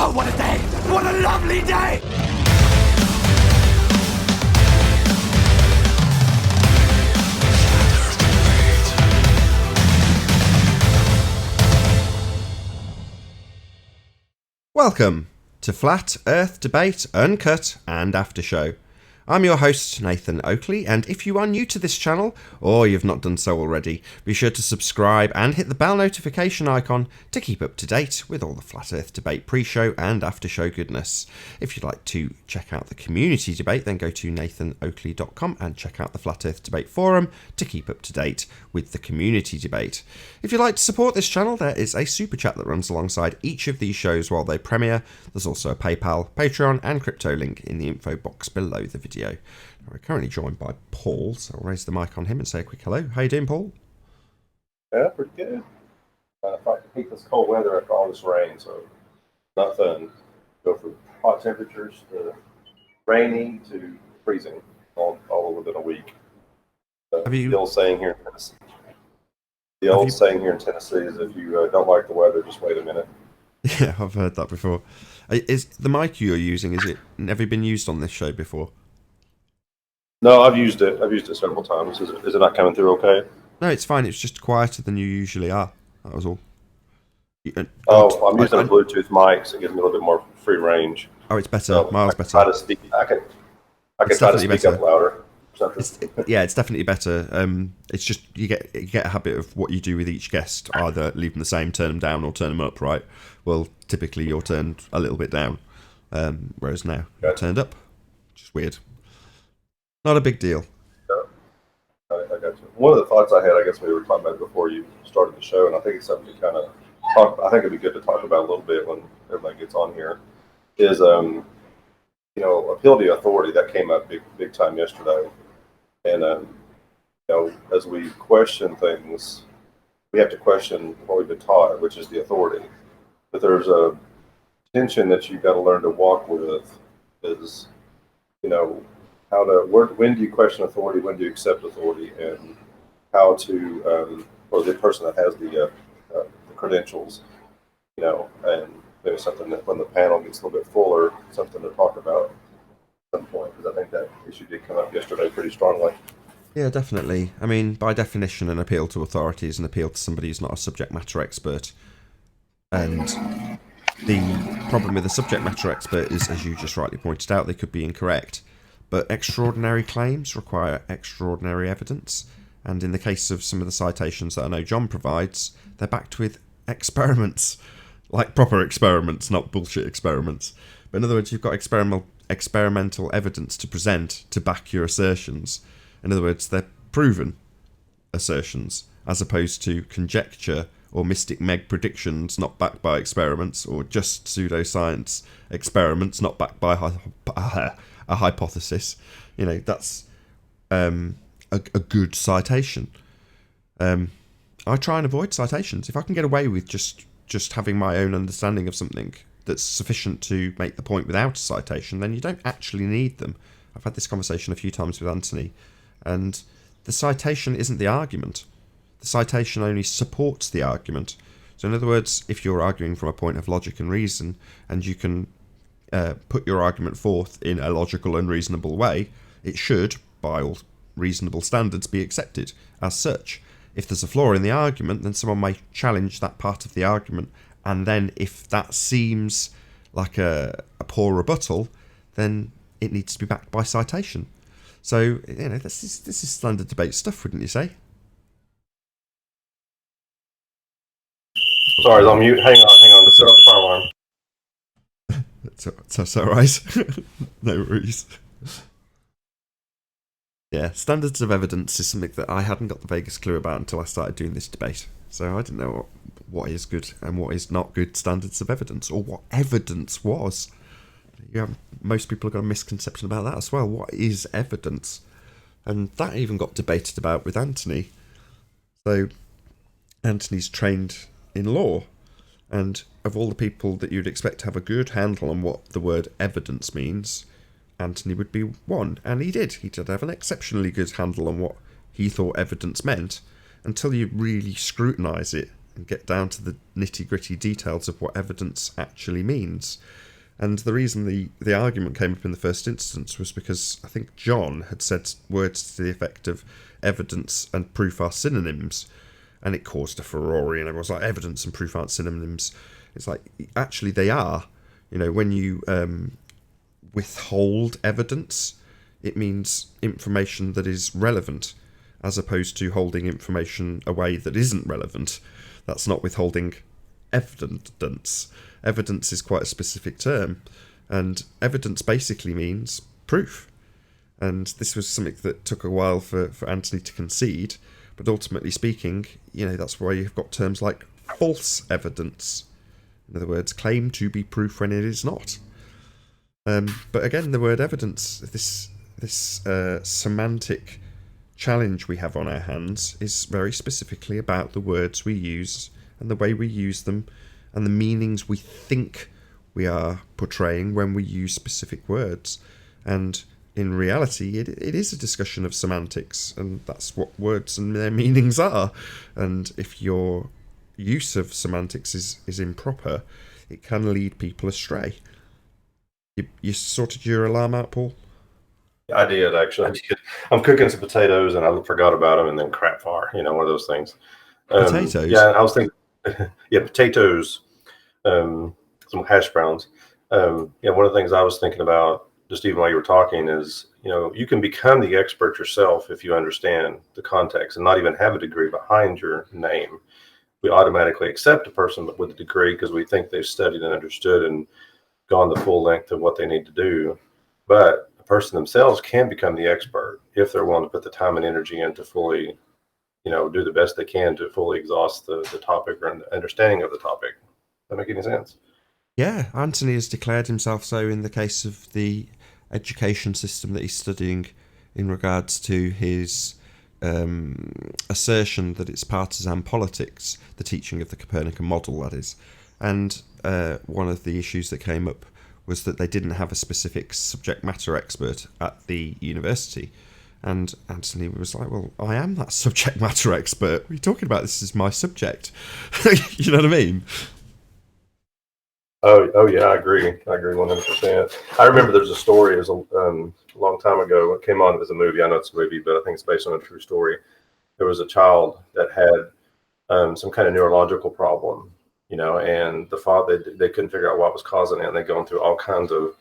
Oh, what a day! What a lovely day! Welcome to Flat Earth Debate, Uncut and After Show. I'm your host, Nathan Oakley, and if you are new to this channel, or you've not done so already, be sure to subscribe and hit the bell notification icon to keep up to date with all the Flat Earth Debate pre-show and after-show goodness. If you'd like to check out the community debate, then go to nathanoakley.com and check out the Flat Earth Debate forum to keep up to date with the community debate. If you'd like to support this channel, there is a super chat that runs alongside each of these shows while they premiere. There's also a PayPal, Patreon and crypto link in the info box below the video. We're currently joined by Paul, so I'll raise the mic on him and say a quick hello. How you doing, Paul? Yeah, pretty good. Fight to beat this cold weather after all this rain, so not fun. Go from hot temperatures to rainy to freezing all within a week. The old saying here in Tennessee. Saying here in Tennessee is if you don't like the weather, just wait a minute. Yeah, I've heard that before. Is the mic you're using, is it never been used on this show before? No, I've used it. I've used it several times. Is it not coming through okay? No, it's fine. It's just quieter than you usually are. That was all. I'm using a Bluetooth mic, so it gives me a little bit more free range. Oh, it's better. So Miles better. I can try to speak up louder. It's definitely better. It's just you get a habit of what you do with each guest. Either leave them the same, turn them down, or turn them up. Right? Well, typically you're turned a little bit down, whereas now you're turned up. Just weird. Not a big deal. I got you. One of the thoughts I had, I guess we were talking about before you started the show, and I think it's something to kind of talk. I think it'd be good to talk about a little bit when everybody gets on here. Is appeal to authority that came up big time yesterday, and as we question things, we have to question what we've been taught, which is the authority. But there's a tension that you've got to learn to walk with. Is when do you question authority? When do you accept authority? And how to, or the person that has the credentials, and maybe something that when the panel gets a little bit fuller, something to talk about at some point, because I think that issue did come up yesterday pretty strongly. Yeah, definitely. I mean, by definition, an appeal to authority is an appeal to somebody who's not a subject matter expert. And the problem with a subject matter expert is, as you just rightly pointed out, they could be incorrect. But extraordinary claims require extraordinary evidence, and in the case of some of the citations that I know John provides, they're backed with experiments, like proper experiments, not bullshit experiments. But in other words, you've got experimental evidence to present to back your assertions. In other words, they're proven assertions, as opposed to conjecture or Mystic Meg predictions not backed by experiments, or just pseudoscience experiments not backed by a hypothesis. That's a good citation. I try and avoid citations. If I can get away with just having my own understanding of something that's sufficient to make the point without a citation, then you don't actually need them. I've had this conversation a few times with Anthony, and the citation isn't the argument. The citation only supports the argument. So in other words, if you're arguing from a point of logic and reason, and you can put your argument forth in a logical and reasonable way, it should, by all reasonable standards, be accepted as such. If there's a flaw in the argument, then someone may challenge that part of the argument, and then if that seems like a poor rebuttal, then it needs to be backed by citation. So, this is standard debate stuff, wouldn't you say? Sorry, I was on mute. Hang on. Just set off the fire alarm. That's all right. No worries. Yeah, standards of evidence is something that I hadn't got the vaguest clue about until I started doing this debate. So I didn't know what is good and what is not good standards of evidence, or what evidence was. Most people have got a misconception about that as well. What is evidence? And that even got debated about with Anthony. So Anthony's trained in law, and of all the people that you'd expect to have a good handle on what the word evidence means, Anthony would be one, and he did have an exceptionally good handle on what he thought evidence meant, until you really scrutinise it and get down to the nitty-gritty details of what evidence actually means. And the reason the argument came up in the first instance was because I think John had said words to the effect of evidence and proof are synonyms, and it caused a furore, and everyone's like, evidence and proof aren't synonyms. It's like, actually they are. You know, when you withhold evidence, it means information that is relevant, as opposed to holding information away that isn't relevant. That's not withholding evidence. Evidence is quite a specific term, and evidence basically means proof. And this was something that took a while for Anthony to concede, but ultimately speaking, you know, that's why you've got terms like false evidence. In other words, claim to be proof when it is not. But again, the word evidence, this semantic challenge we have on our hands, is very specifically about the words we use and the way we use them and the meanings we think we are portraying when we use specific words. And in reality, it is a discussion of semantics, and that's what words and their meanings are. And if your use of semantics is improper, it can lead people astray. You sorted your alarm out, Paul? I did, actually. I did. I'm cooking some potatoes, and I forgot about them, and then crap fire. You know, one of those things. Potatoes? Yeah, I was thinking, yeah, potatoes, some hash browns. Yeah, one of the things I was thinking about, just even while you were talking, is, you know, you can become the expert yourself if you understand the context and not even have a degree behind your name. We automatically accept a person with a degree because we think they've studied and understood and gone the full length of what they need to do. But a person themselves can become the expert if they're willing to put the time and energy in to fully, you know, do the best they can to fully exhaust the topic or understanding of the topic. Does that make any sense? Yeah, Anthony has declared himself so in the case of the education system that he's studying in regards to his assertion that it's partisan politics, the teaching of the Copernican model, that is. And one of the issues that came up was that they didn't have a specific subject matter expert at the university. And Anthony was like, well, I am that subject matter expert. What are you talking about? This is my subject. You know what I mean? Oh yeah, I agree 100%. I remember there's a story, it was a long time ago, it came on as a movie. I know it's a movie, but I think it's based on a true story. There was a child that had some kind of neurological problem, you know, and the father, they couldn't figure out what was causing it, and they'd gone through all kinds of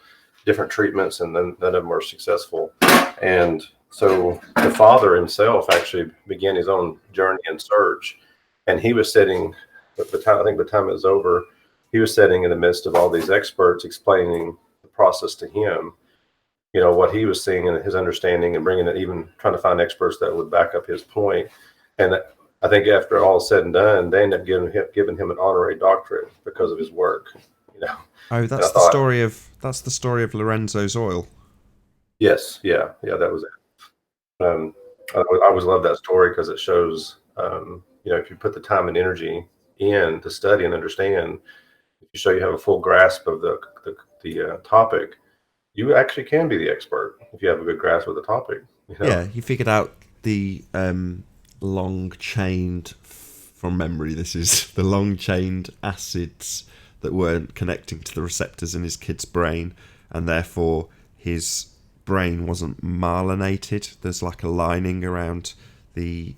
different treatments, and then none of them were successful. And so the father himself actually began his own journey and search, and he was sitting, I think the time it was over, he was sitting in the midst of all these experts explaining the process to him, you know, what he was seeing and his understanding, and bringing it, even trying to find experts that would back up his point. And I think after all is said and done, they ended up giving him an honorary doctorate because of his work. You know. Oh, that's the story of Lorenzo's oil. Yes, yeah, that was it. I always love that story because it shows, you know, if you put the time and energy in to study and understand, if you show you have a full grasp of the topic, you actually can be the expert if you have a good grasp of the topic. You know? Yeah, he figured out the long-chained, from memory, this is the long-chained acids that weren't connecting to the receptors in his kid's brain, and therefore his brain wasn't myelinated. There's like a lining around the...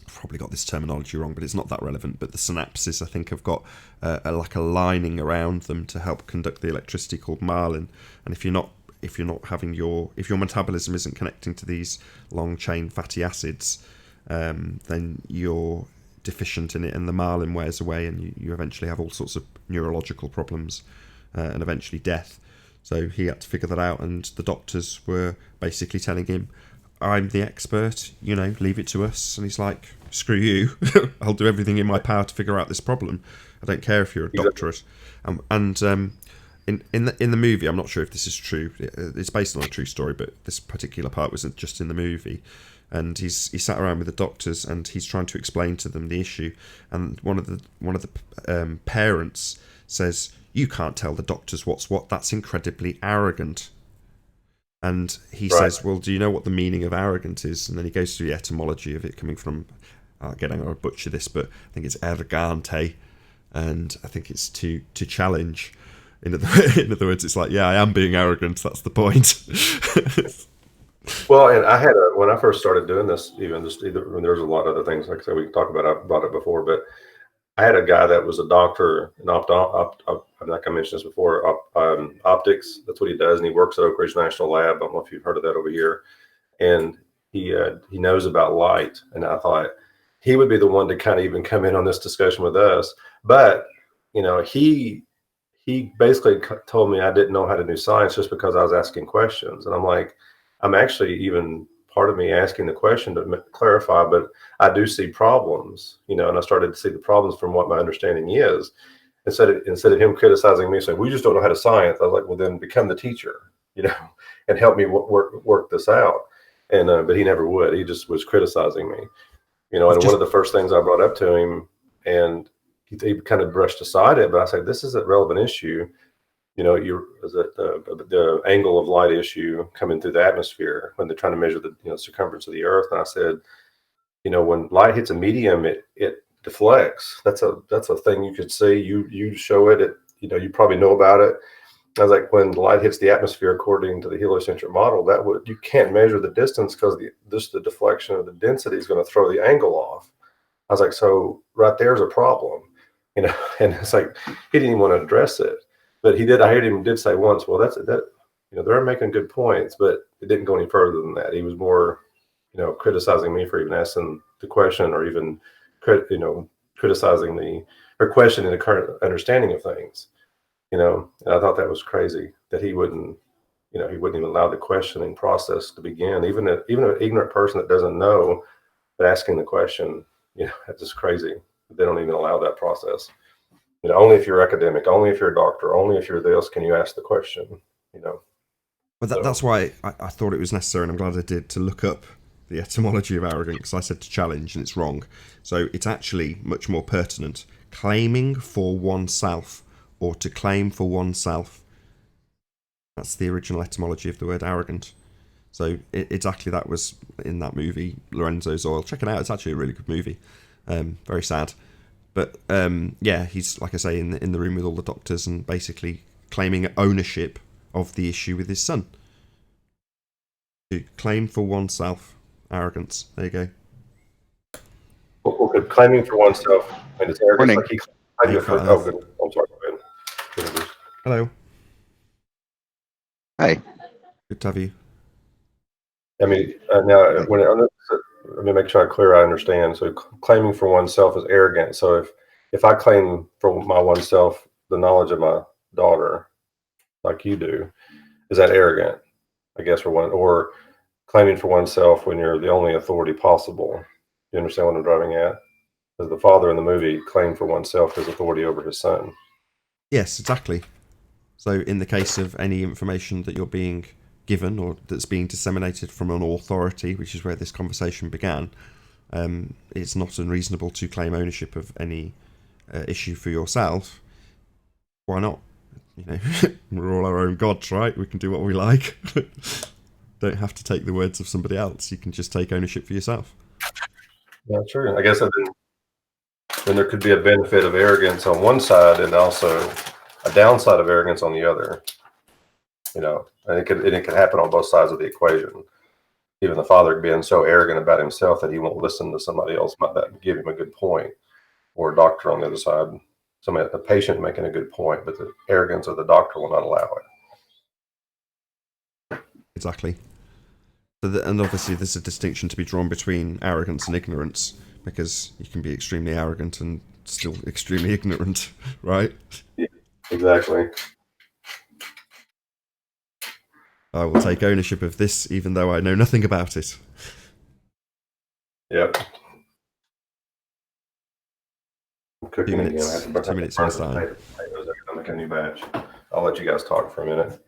probably got this terminology wrong, but it's not that relevant, but the synapses, I think, have got like a lining around them to help conduct the electricity called myelin. And if your metabolism isn't connecting to these long chain fatty acids, then you're deficient in it, and the myelin wears away, and you eventually have all sorts of neurological problems and eventually death. So he had to figure that out, and the doctors were basically telling him, I'm the expert, you know, leave it to us. And he's like, screw you. I'll do everything in my power to figure out this problem. I don't care if you're a doctorate. And in the movie, I'm not sure if this is true. It's based on a true story, but this particular part wasn't just in the movie. And he sat around with the doctors, and he's trying to explain to them the issue. And one of the parents says, "You can't tell the doctors what's what. That's incredibly arrogant." And he says, well, do you know what the meaning of arrogant is? And then he goes through the etymology of it coming from again, I'm going to butcher this, but I think it's Arrogante, and I think it's to challenge. In other words, it's like, yeah, I am being arrogant. That's the point. Well, and I had when I first started doing this, even just either when there's a lot of other things, like I said, we can talk about. I've brought it before, but I had a guy that was a doctor in like I mentioned this before, optics. That's what he does, and he works at Oak Ridge National Lab. I don't know if you've heard of that over here, and he knows about light. And I thought he would be the one to kind of even come in on this discussion with us, but he basically told me I didn't know how to do science just because I was asking questions. And I'm like, I'm actually even part of me asking the question to clarify, but I do see problems, and I started to see the problems from what my understanding is. Instead of him criticizing me, saying, we just don't know how to science, I was like, well, then become the teacher, and help me work this out. And, but he never would. He just was criticizing me, and one of the first things I brought up to him, and he kind of brushed aside it, but I said, this is a relevant issue. The angle of light issue coming through the atmosphere when they're trying to measure the circumference of the Earth. And I said, when light hits a medium, it deflects. That's a thing you could see. You show it. You probably know about it. I was like, when the light hits the atmosphere, according to the heliocentric model, you can't measure the distance because the deflection of the density is going to throw the angle off. I was like, so right there's a problem. And it's like, he didn't even want to address it, but he did. I heard him did say once, well, they're making good points, but it didn't go any further than that. He was more, criticizing me for even asking the question, or even, criticizing or questioning the current understanding of things, and I thought that was crazy that he wouldn't even allow the questioning process to begin. Even an ignorant person that doesn't know, but asking the question, that's just crazy. They don't even allow that process. Only if you're academic, only if you're a doctor, only if you're this, can you ask the question. But that's why I thought it was necessary, and I'm glad I did, to look up the etymology of arrogant, because I said to challenge, and it's wrong. So it's actually much more pertinent. Claiming for oneself, or to claim for oneself. That's the original etymology of the word arrogant. So exactly that was in that movie, Lorenzo's Oil. Check it out. It's actually a really good movie. Very sad. But yeah, he's, like I say, in the room with all the doctors and basically claiming ownership of the issue with his son. To claim for oneself, arrogance. There you go. Well, claiming for oneself, and it's arrogance. Like he claimed for, I'm sorry. Go ahead. Hello. Hi. Good to have you. I mean, now let me make sure I understand. So claiming for oneself is arrogant. So if I claim for my oneself the knowledge of my daughter, like you do, is that arrogant? I guess for one, or claiming for oneself when you're the only authority possible. You understand what I'm driving at? As the father in the movie claimed for oneself his authority over his son. Yes, exactly. So in the case of any information that you're being given or that's being disseminated from an authority, which is where this conversation began, it's not unreasonable to claim ownership of any issue for yourself. Why not? We're all our own gods, right? We can do what we like. Don't have to take the words of somebody else. You can just take ownership for yourself. Yeah, true. I guess then there could be a benefit of arrogance on one side and also a downside of arrogance on the other. And it could happen on both sides of the equation. Even the father being so arrogant about himself that he won't listen to somebody else might not give him a good point, or a doctor on the other side, a patient making a good point, but the arrogance of the doctor will not allow it. Exactly. And obviously there's a distinction to be drawn between arrogance and ignorance, because you can be extremely arrogant and still extremely ignorant, right? Yeah, exactly. I will take ownership of this even though I know nothing about it. Yep. I'm cooking 2 minutes. again. 2 minutes on time. I'm making a new batch. I'll let you guys talk for a minute.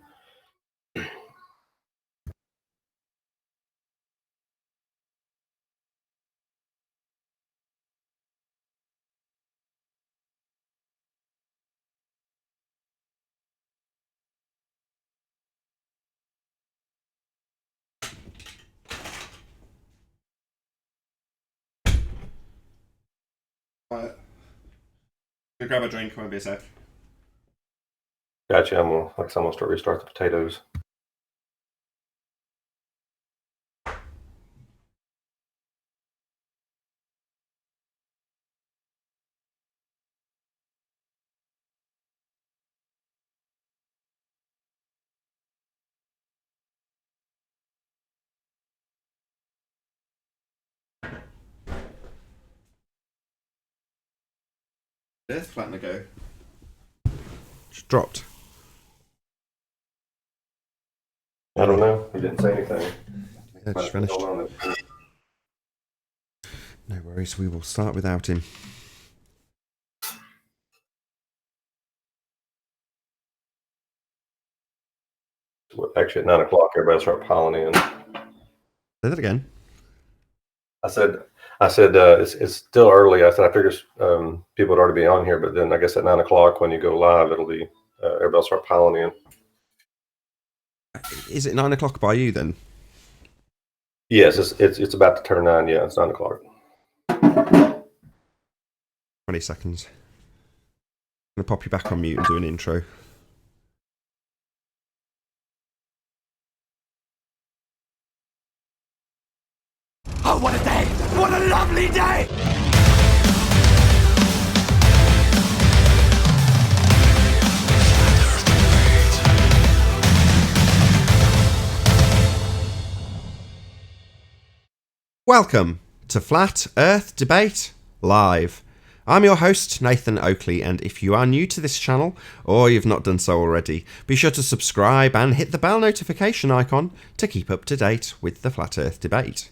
Quiet. Go grab a drink, won't be a sec. Gotcha. I'm gonna restart the potatoes. Earth flatten a go. Just dropped. I don't know. He didn't say anything. Yeah, just finished. No worries, we will start without him. Actually, at 9 o'clock, everybody start piling in. Say that again. I said it's still early. I said I figured people would already be on here, but then I guess at 9 o'clock when you go live, it'll be everybody start piling in. Is it 9 o'clock by you then? Yes, it's about to turn 9. Yeah, it's 9 o'clock. 20 seconds. I'm going to pop you back on mute and do an intro. Oh, what a day! What a lovely day! Welcome to Flat Earth Debate Live. I'm your host, Nathan Oakley, and if you are new to this channel, or you've not done so already, be sure to subscribe and hit the bell notification icon to keep up to date with the Flat Earth Debate.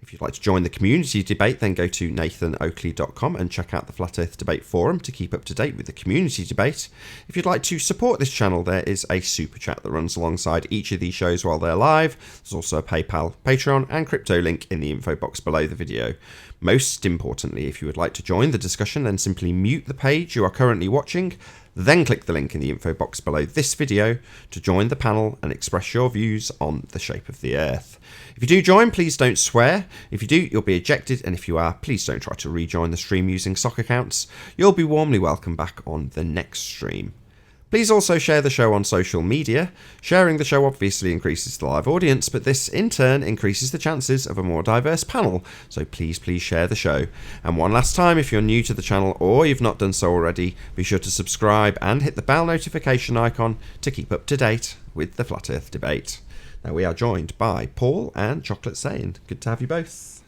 If you'd like to join the community debate, then go to nathanoakley.com and check out the Flat Earth Debate forum to keep up to date with the community debate. If you'd like to support this channel, there is a super chat that runs alongside each of these shows while they're live. There's also a PayPal, Patreon and crypto link in the info box below the video. Most importantly, if you would like to join the discussion, then simply mute the page you are currently watching, then click the link in the info box below this video to join the panel and express your views on the shape of the Earth. If you do join, please don't swear. If you do, you'll be ejected, and if you are, please don't try to rejoin the stream using sock accounts. You'll be warmly welcome back on the next stream. Please also share the show on social media. Sharing the show obviously increases the live audience, but this in turn increases the chances of a more diverse panel, so please share the show. And one last time, if you're new to the channel or you've not done so already, be sure to subscribe and hit the bell notification icon to keep up to date with the Flat Earth Debate. Now we are joined by Paul and Chocolate Sane. Good to have you both.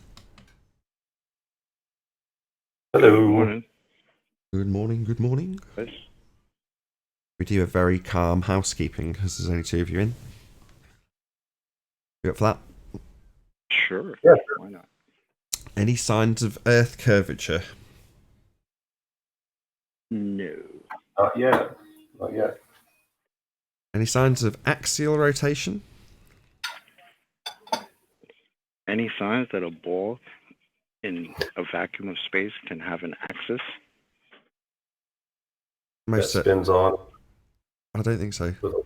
Hello. Good morning. Good morning, good morning. Yes. We do a very calm housekeeping because there's only two of you in. You up for that? Sure. Yeah. Why not? Any signs of Earth curvature? No. Not yet. Not yet. Any signs of axial rotation? Any signs that a ball in a vacuum of space can have an axis? That spins on. I don't think so. With a-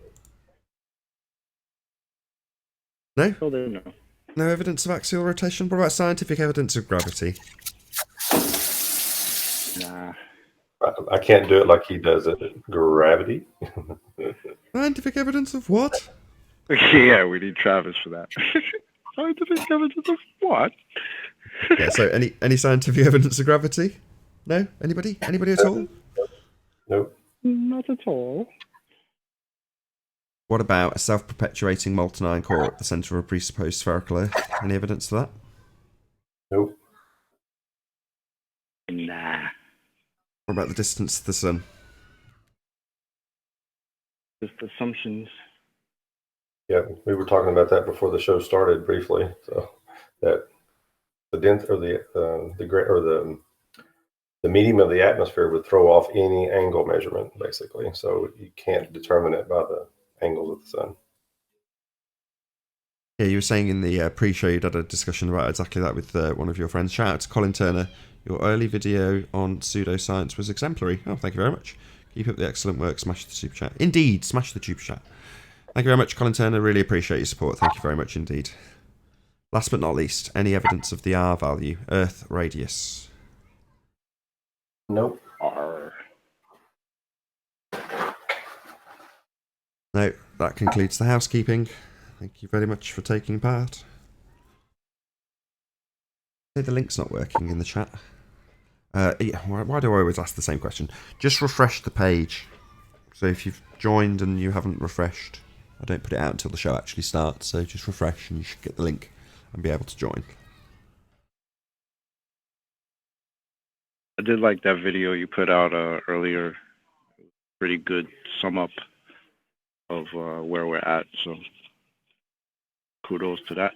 No? Oh, there no. No evidence of axial rotation? What about scientific evidence of gravity? Nah. I can't do it like he does it. Gravity. Scientific evidence of what? Yeah, we need Travis for that. Scientific evidence of what? Yeah, so any scientific evidence of gravity? No? Anybody? Anybody at all? Nope. Not at all. What about a self-perpetuating molten iron core at the centre of a presupposed spherical Earth? Any evidence of that? Nope. Nah. What about the distance to the sun? Just assumptions. Yeah, we were talking about that before the show started briefly. So that the dent or the medium of the atmosphere would throw off any angle measurement, basically. So you can't determine it by the angles of the sun. Yeah, you were saying in the pre-show you'd had a discussion about exactly that with one of your friends. Shout out to Colin Turner. Your early video on pseudoscience was exemplary. Oh, thank you very much. Keep up the excellent work. Smash the super chat. Indeed, smash the super chat. Thank you very much, Colin Turner. Really appreciate your support. Thank you very much indeed. Last but not least, any evidence of the R value, Earth radius? Nope. Arr. No, that concludes the housekeeping. Thank you very much for taking part. The link's not working in the chat. Yeah, why do I always ask the same question? Just refresh the page. So if you've joined and you haven't refreshed, I don't put it out until the show actually starts, so just refresh and you should get the link and be able to join. I did like that video you put out earlier. Pretty good sum up of where we're at. So kudos to that.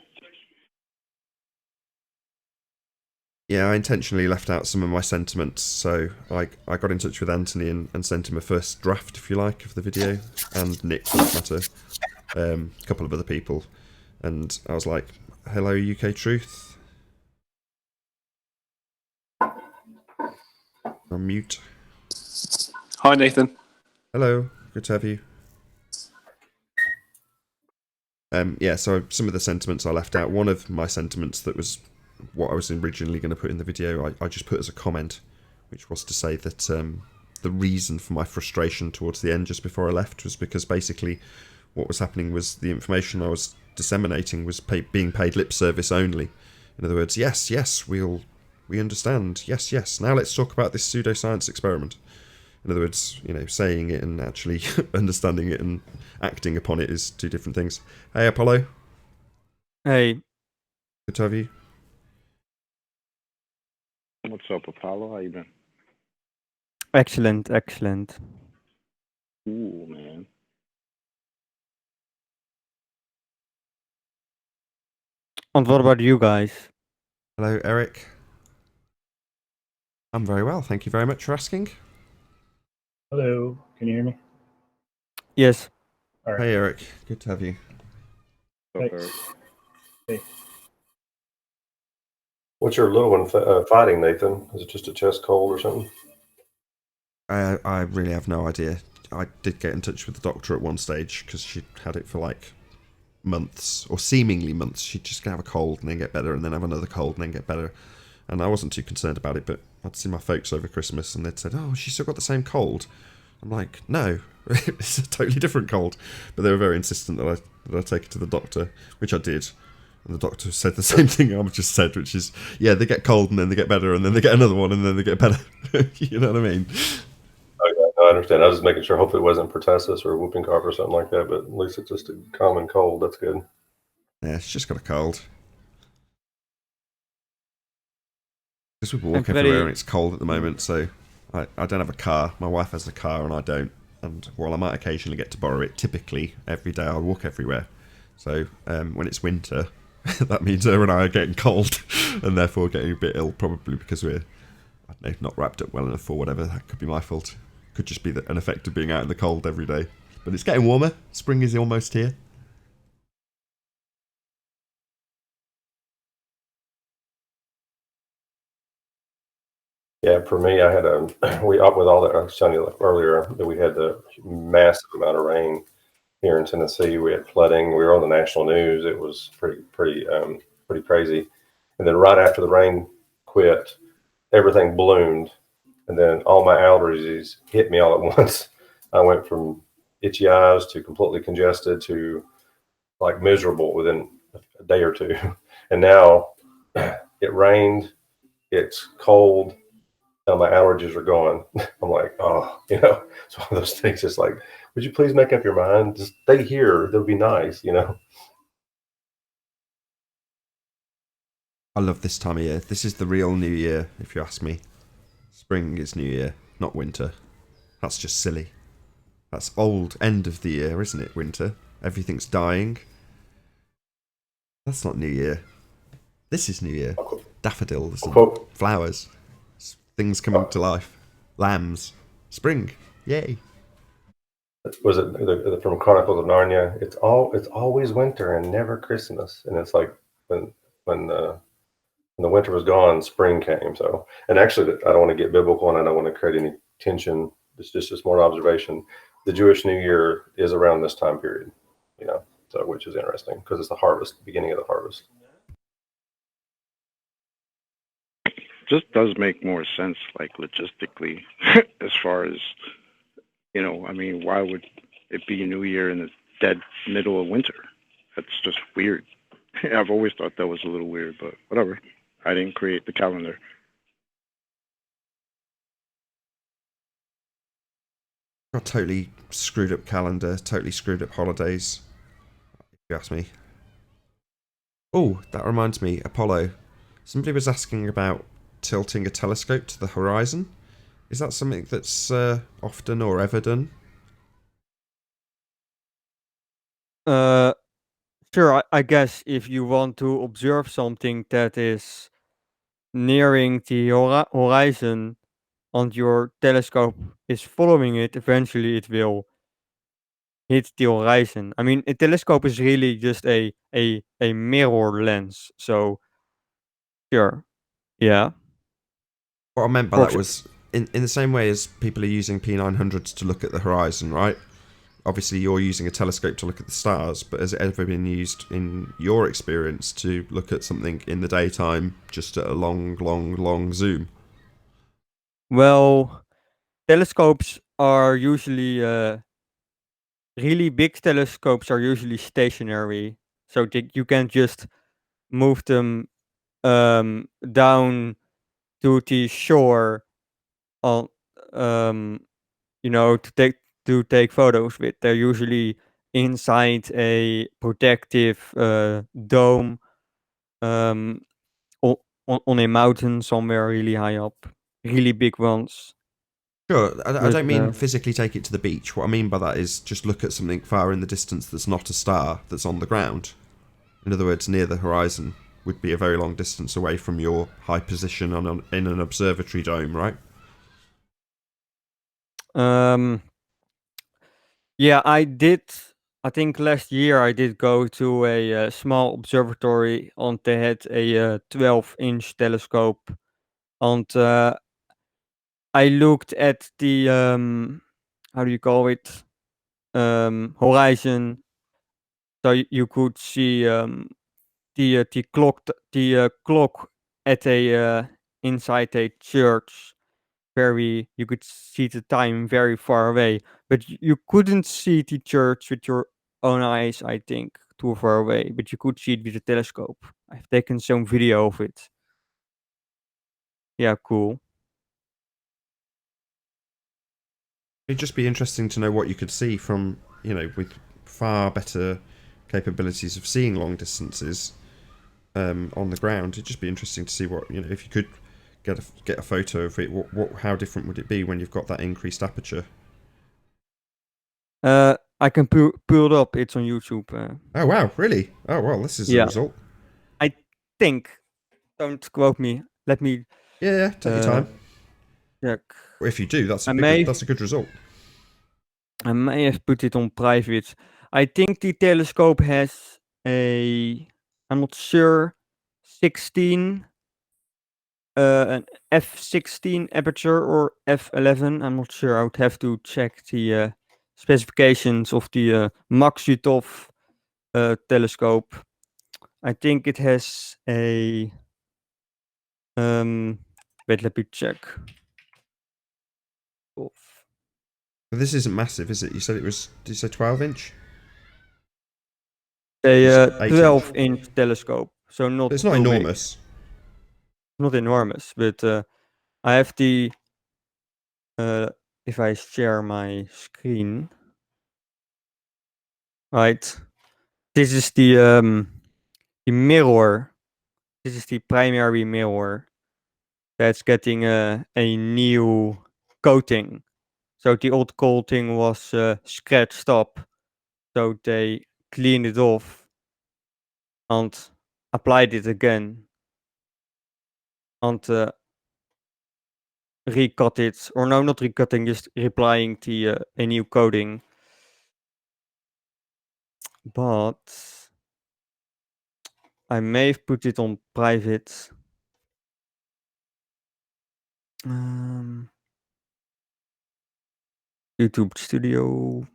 Yeah, I intentionally left out some of my sentiments, so I got in touch with Anthony and sent him a first draft, if you like, of the video, and Nick, for that matter, a couple of other people, and I was like, hello UK Truth. On mute. Hi, Nathan. Hello, good to have you. Yeah, so some of the sentiments I left out. One of my sentiments that was what I was originally going to put in the video, I just put as a comment, which was to say that the reason for my frustration towards the end just before I left was because basically what was happening was the information I was disseminating was being paid lip service only. In other words, yes, we understand, yes, now let's talk about this pseudoscience experiment. In other words, saying it and actually understanding it and acting upon it is two different things. Hey, Apollo. Hey. Good to have you. What's up, Apollo? How you been? Excellent. Ooh, man. And what about you guys? Hello, Eric. I'm very well, thank you very much for asking. Hello, can you hear me? Yes. All right. Hey, Eric. Good to have you. What's up, Eric? Hey. What's your little one fighting, Nathan? Is it just a chest cold or something? I really have no idea. I did get in touch with the doctor at one stage because she'd had it for like months, or seemingly months. She'd just have a cold and then get better, and then have another cold and then get better. And I wasn't too concerned about it, but I'd seen my folks over Christmas and they'd said, oh, she's still got the same cold. I'm like, no, it's a totally different cold. But they were very insistent that I take her to the doctor, which I did. And the doctor said the same thing I've just said, which is, yeah, they get cold and then they get better and then they get another one and then they get better. You know what I mean? Okay, I understand. I was just making sure. Hopefully it wasn't pertussis or whooping cough or something like that, but at least it's just a common cold. That's good. Yeah, she's just got a cold. Because we walk I'm everywhere very- and it's cold at the moment, so I don't have a car. My wife has a car and I don't. And while I might occasionally get to borrow it, typically every day I walk everywhere. So when it's winter, that means her and I are getting cold and therefore getting a bit ill, probably because we're, I don't know, not wrapped up well enough or whatever. That could be my fault. Could just be an effect of being out in the cold every day. But it's getting warmer. Spring is almost here. Yeah, for me, I had we up with all that. I was telling you earlier that we had the massive amount of rain here in Tennessee. We had flooding. We were on the national news. It was pretty crazy. And then right after the rain quit, everything bloomed, and then all my allergies hit me all at once. I went from itchy eyes to completely congested to like miserable within a day or two. And now it rained. It's cold. Now my allergies are gone. I'm like, oh, it's one of those things. It's like, would you please make up your mind? Just stay here. That'll be nice, I love this time of year. This is the real New Year, if you ask me. Spring is New Year, not winter. That's just silly. That's old end of the year, isn't it, winter? Everything's dying. That's not New Year. This is New Year. Daffodils and flowers. Things coming to life. Lambs. Spring. Yay. Was it from Chronicles of Narnia? It's always winter and never Christmas. And it's like when the winter was gone, spring came. So, and actually, I don't want to get biblical and I don't want to create any tension. It's just a smart observation. The Jewish New Year is around this time period, so which is interesting because it's the harvest, beginning of the harvest. just does make more sense, like logistically, as far as I mean, why would it be New Year in the dead middle of winter? That's just weird. I've always thought that was a little weird, but whatever. I didn't create the calendar. A totally screwed up calendar, totally screwed up holidays, if you ask me. Oh, that reminds me, Apollo. Somebody was asking about tilting a telescope to the horizon. Is that something that's often or ever done? Sure, I guess if you want to observe something that is nearing the horizon and your telescope is following it, eventually it will hit the horizon. I mean, a telescope is really just a mirror lens. So sure, yeah. What I meant by For that was in the same way as people are using P900s to look at the horizon, right? Obviously, you're using a telescope to look at the stars, but has it ever been used in your experience to look at something in the daytime just at a long zoom? Well, telescopes are usually really big telescopes are usually stationary, so that you can just move them down to the shore on um to take photos with. They're usually inside a protective dome um on a mountain somewhere really high up, really big ones. Sure, I But don't mean physically take it to the beach. What I mean by that is just look at something far in the distance that's not a star that's on the ground. In other words, near the horizon would be a very long distance away from your high position in an observatory dome, right? um yeah, I did. I think last year I did go to a small observatory, and they had a 12-inch telescope, and I looked at the how do you call it, horizon, so you could see the clock at a inside a church. Very, you could see the time very far away, but you couldn't see the church with your own eyes. I think too far away, but you could see it with a telescope. I've taken some video of it. Yeah, cool. It'd just be interesting to know what you could see from, with far better capabilities of seeing long distances on the ground. It'd just be interesting to see what, if you could get a photo of it. How different would it be when you've got that increased aperture? I can pull it up. It's on YouTube. Oh wow, really? Oh well, this is the Yeah, result. I think. Don't quote me. Let me Yeah, take your uh time. check. Well, if you do, that's I may that's a good result. I may have put it on private. I think the telescope has a, I'm not sure, 16, an f16 aperture or f11. I'm not sure. I would have to check the specifications of the Maksutov telescope. I think it has a wait, let me check. But this isn't massive, is it? You said it was. Did you say 12-inch? A 8-inch. 12-inch telescope, so not It's not too big, enormous. not enormous, but I have the if I share my screen, right? This is the mirror. This is the primary mirror that's getting a new coating. So the old coating was scratched up, so they cleaned it off and applied it again and recut it, or no, not recutting, just reapplying the a new coating. But I may have put it on private. Um, YouTube Studio.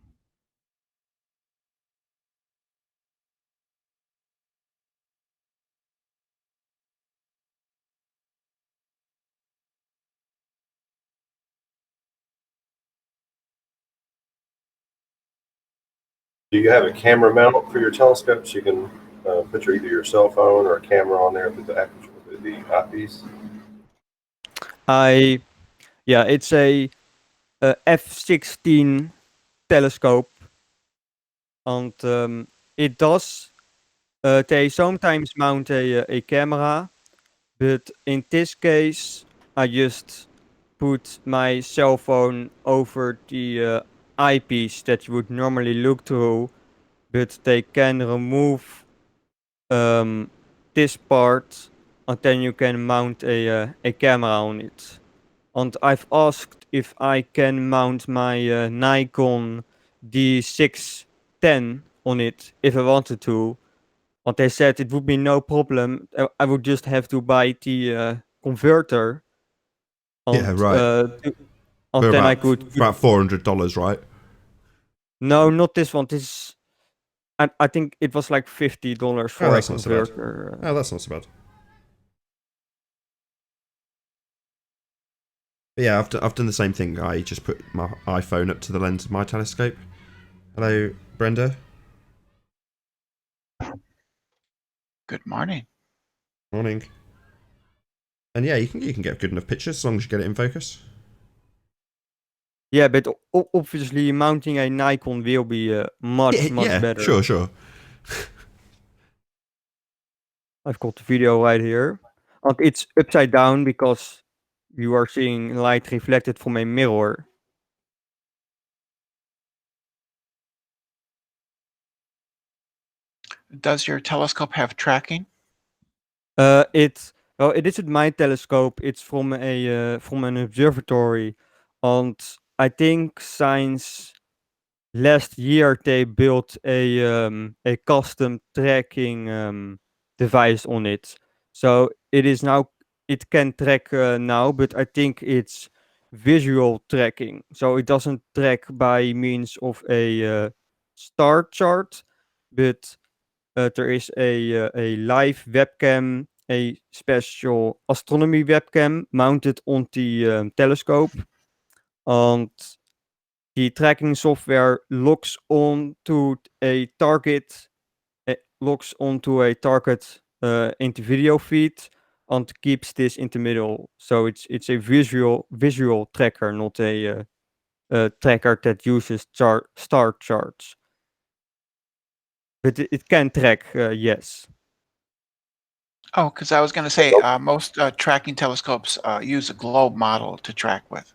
Do you have a camera mount for your telescopes? You can put either your cell phone or a camera on there through the eyepiece. It's a f16 telescope, and it does. They sometimes mount a camera, but in this case, I just put my cell phone over the eyepiece that you would normally look through, but they can remove this part, and then you can mount a camera on it. And I've asked if I can mount my Nikon D610 on it if I wanted to. And they said it would be no problem. I would just have to buy the converter. And, Yeah, right. and For then I about, could. about $400, right? No, not this one. This. I think it was like $50 for a that's not so bad. converter. Oh, that's not so bad. But yeah, I've done the same thing. I just put my iPhone up to the lens of my telescope. Hello, Brenda. Good morning. Morning. And yeah, you can get good enough pictures as long as you get it in focus. Yeah, but obviously mounting a Nikon will be much better. Sure. I've got the video right here. And it's upside down because you are seeing light reflected from a mirror. Does your telescope have tracking? It isn't my telescope. It's from an observatory, and I think since last year they built a custom tracking device on it. So it can track now, but I think it's visual tracking. So it doesn't track by means of a star chart, but there is a live webcam, a special astronomy webcam mounted on the telescope, and the tracking software locks onto a target, in the video feed and keeps this in the middle. So it's a visual tracker, not a tracker that uses star charts. But it can track, yes. Oh, because I was going to say most tracking telescopes use a globe model to track with.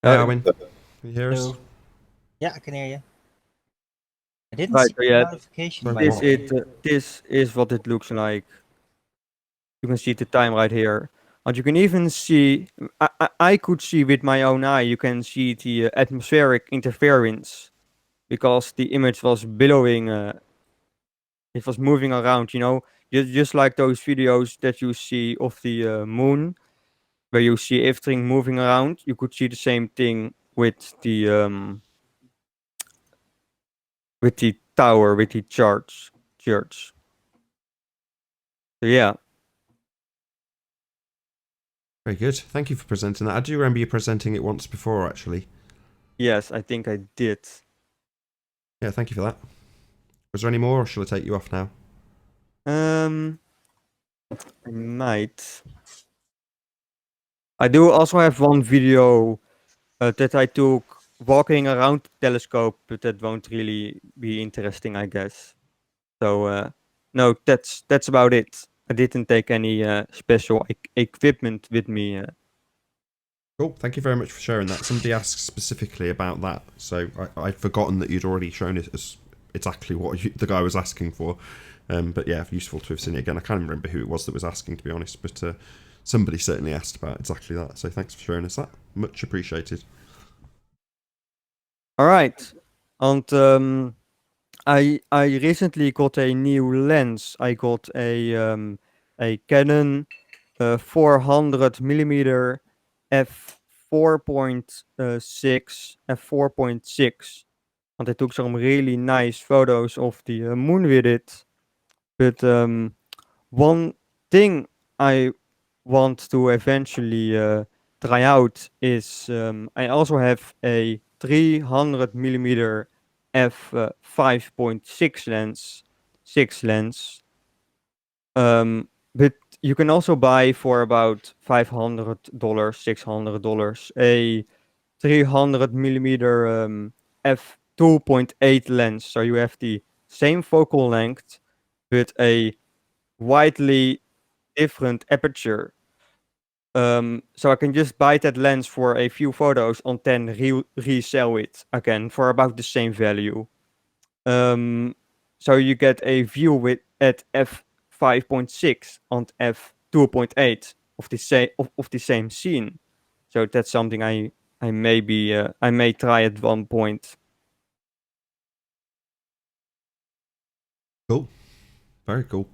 Hey, Arwin. Can you hear us? Hello. Yeah, I can hear you. I didn't Right, see the yeah. notification. This is what it looks like. You can see the time right here. And you can even see, I could see with my own eye, you can see the atmospheric interference because the image was billowing, it was moving around, just like those videos that you see of the moon, where you see everything moving around. You could see the same thing with the tower, with the church. So yeah. Very good. Thank you for presenting that. I do remember you presenting it once before, actually. Yes, I think I did. Yeah, thank you for that. Was there any more, or shall I take you off now? I might. I do also have one video that I took walking around the telescope, but that won't really be interesting, I guess. So no, that's about it. I didn't take any special equipment with me. Cool. Thank you very much for sharing that. Somebody asked specifically about that, so I'd forgotten that you'd already shown it as exactly what the guy was asking for. But yeah, useful to have seen it again. I can't remember who it was that was asking, to be honest, but somebody certainly asked about exactly that. So thanks for showing us that. Much appreciated. All right, and I recently got a new lens. I got a Canon 400mm f4.6, and I took some really nice photos of the moon with it. But one thing I want to eventually try out is I also have a 300 millimeter f 5.6 lens, 6 lens. But you can also buy for about $500, $600 a 300 millimeter f 2.8 lens. So you have the same focal length, but a widely different aperture. So I can just buy that lens for a few photos and then resell it again for about the same value. So you get a view with at f 5.6 and f 2.8 of the same scene. So that's something I may try at one point. Cool. Very cool.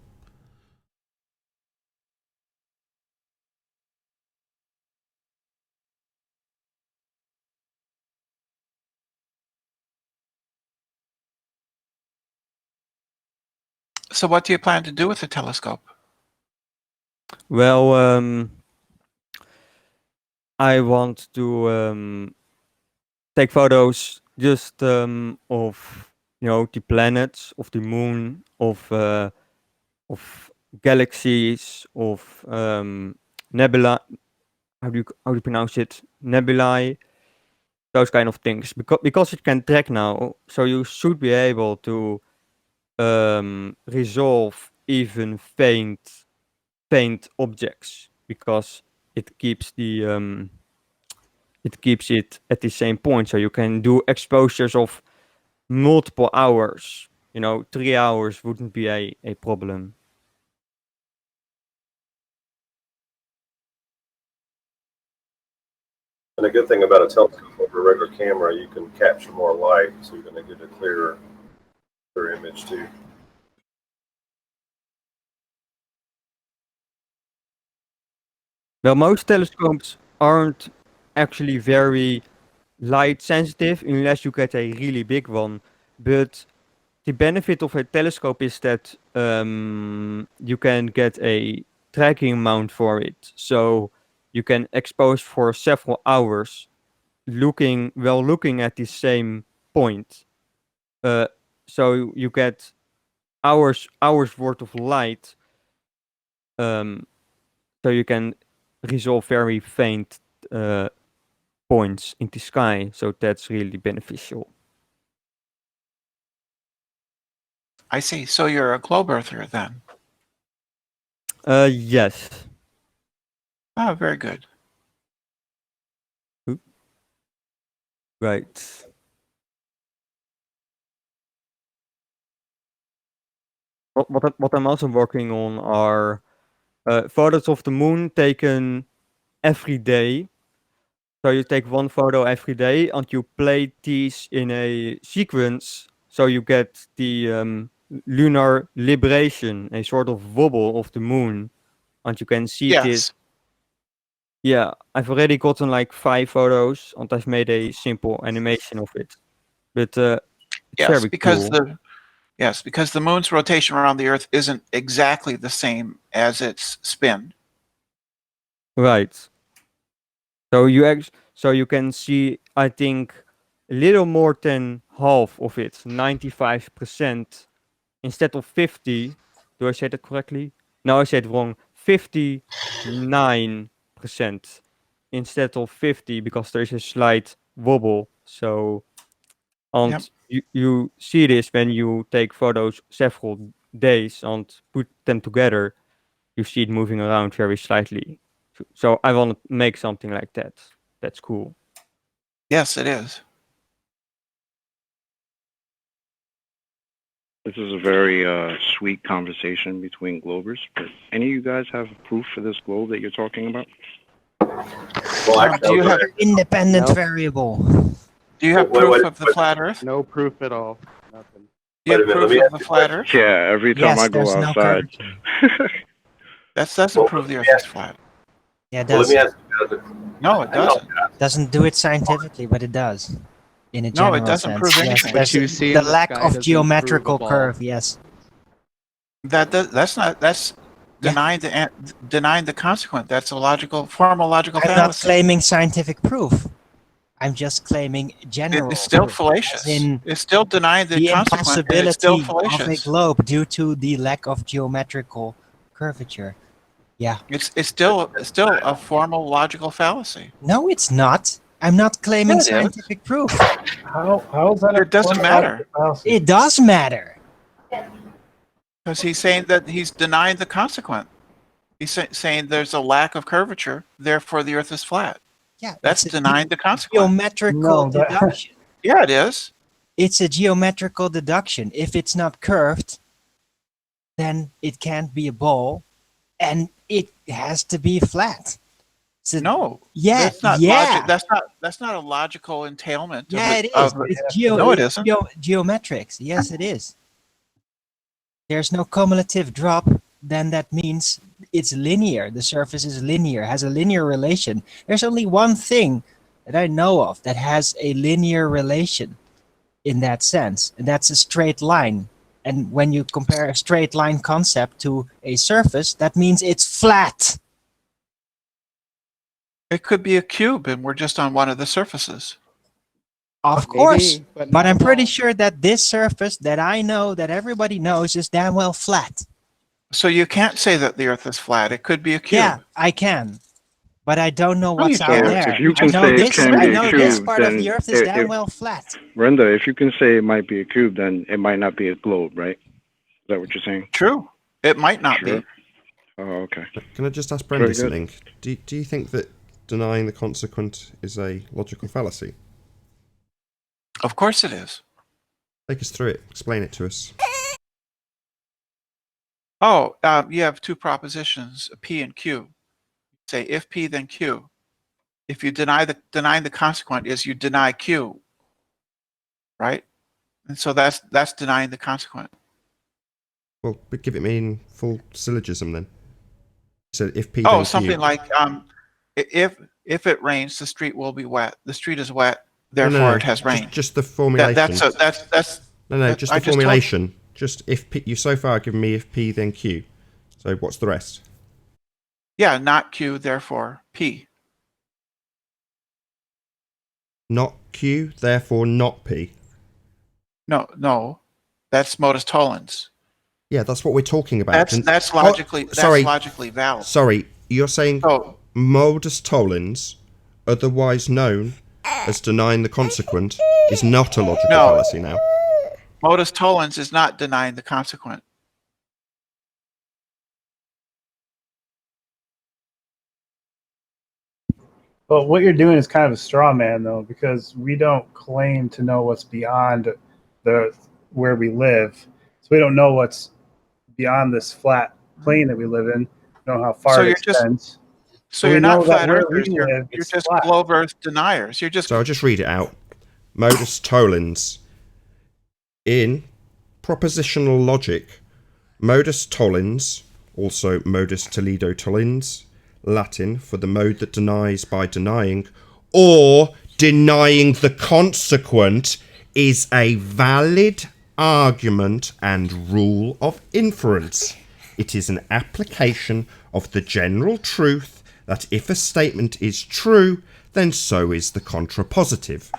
So what do you plan to do with the telescope? Well, I want to take photos just of the planets, of the moon, of galaxies, of nebula. How do you pronounce it? Nebulae, those kind of things. Because it can track now, so you should be able to resolve even faint objects because it keeps it at the same point. So you can do exposures of multiple hours. 3 hours wouldn't be a problem. And a good thing about a telescope over a regular camera, you can capture more light, so you're going to get a clearer image too. Well, most telescopes aren't actually very light sensitive unless you get a really big one. But the benefit of a telescope is that you can get a tracking mount for it. So you can expose for several hours looking at the same point. So you get hours worth of light. So you can resolve very faint points in the sky. So that's really beneficial. I see. So you're a globe earther then? Yes. Oh, very good. Right. What I'm also working on are photos of the moon taken every day. So you take one photo every day and you play these in a sequence. So you get the lunar libration, a sort of wobble of the moon. And you can see this. Yes. Yeah, I've already gotten like 5 photos and I've made a simple animation of it. But it's Yes, very because cool. because the moon's rotation around the Earth isn't exactly the same as its spin. Right. So you can see, I think, a little more than half of it, 95%, instead of 50. Do I say that correctly? No, I said wrong. 59% instead of 50 because there's a slight wobble. So, and you see this when you take photos several days and put them together. You see it moving around very slightly. So I want to make something like that. That's cool. Yes, it is. This is a very sweet conversation between globers. But any of you guys have proof for this globe that you're talking about? Well, Do you have Independent variable. Do you have proof of the flat Earth? No proof at all. Nothing. Do you have Wait a minute, let proof me of ask the you a flat question. Earth? Yeah, every time Yes, I go there's no outside. That doesn't Well, prove the let Earth me is flat. Yeah, it Well, let does. me ask you guys. No, it doesn't. Doesn't do it scientifically, but it does. In a No, general it doesn't sense. prove Yes, anything. What there's you see the in the lack sky of doesn't geometrical prove a ball. curve. Yes. That's denying the consequent. That's a formal logical I'm not fallacy. claiming scientific proof. I'm just claiming general. It's still proof, fallacious. as in It's still denying the the consequent, and it's still impossibility of a fallacious. globe due to the lack of geometrical curvature. Yeah. It's still a formal logical fallacy. No, it's not. I'm not claiming Yeah, it is. scientific proof. How is that? It doesn't matter. It does matter. Because he's saying that he's denying the consequent. He's saying there's a lack of curvature, therefore the Earth is flat. Yeah, That's it's a denying the consequent. geometrical deduction. Yeah, it is. It's a geometrical deduction. If it's not curved, then it can't be a ball, and it has to be flat. So, No. yeah, That's not yeah. logic. That's not a logical entailment. Yeah, it is. It's No, it isn't. Geometrics. Yes, it is. There's no cumulative drop. Then that means it's linear. The surface is linear, has a linear relation. There's only one thing that I know of that has a linear relation in that sense, and that's a straight line. And when you compare a straight line concept to a surface, that means it's flat. It could be a cube, and we're just on one of the surfaces. Of course, but I'm pretty sure that this surface that I know, that everybody knows, is damn well flat. So you can't say that the Earth is flat. It could be a cube. Yeah, I can, but I don't know what's you out can't. there. If you can I know say it this. can I be a know this cube, part of then the Earth is it- damn it- well flat. Brenda, if you can say it might be a cube, then it might not be a globe, right? Is that what you're saying? True. It might not Sure. be. Oh, okay. Can I just ask Brenda Very good. something? Do you think that denying the consequent is a logical fallacy? Of course it is. Take us through it. Explain it to us. Oh, you have two propositions, P and Q. Say if P, then Q. If you denying the consequent is you deny Q, right? And so that's denying the consequent. Well, but give it me in full syllogism then. So if P, Oh, then Q. something like if it rains, the street will be wet. The street is wet, No, therefore no, it has rain. Just the formulation. That's No, just I the just told- formulation. Just if P, you so far given me if P, then Q. So what's the rest? yeah, not Q, therefore P. Not Q, therefore not P. No, that's modus tollens. Yeah, that's what we're talking about. That's Oh, logically sorry. logically valid. Sorry, you're saying Oh, modus tollens, otherwise known as denying the consequent, is not a logical No. fallacy now. modus tollens is not denying the consequent. But what you're doing is kind of a straw man, though, because we don't claim to know what's beyond where we live. So we don't know what's beyond this flat plane that we live in. We don't know how far So it you're just- extends. So We you're know not that flat where earthers. we You're live, it's just flat. globe Earth deniers. You're just So I'll just read it out. Modus tollens. In propositional logic, modus tollens, also modus Toledo tollens, Latin for the mode that denies by denying, or denying the consequent, is a valid argument and rule of inference. It is an application of the general truth that if a statement is true, then so is the contrapositive.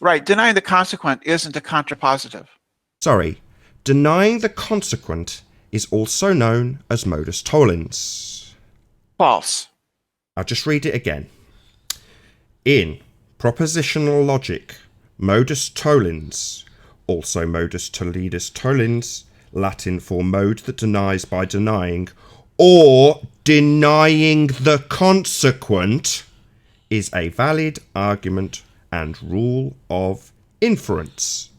right. Denying the consequent isn't a contrapositive. Sorry, denying the consequent is also known as modus tollens. False. I'll just read it again. In propositional logic, modus tollens, also modus toledus tollens, Latin for mode that denies by denying, or denying the consequent, is a valid argument and rule of inference.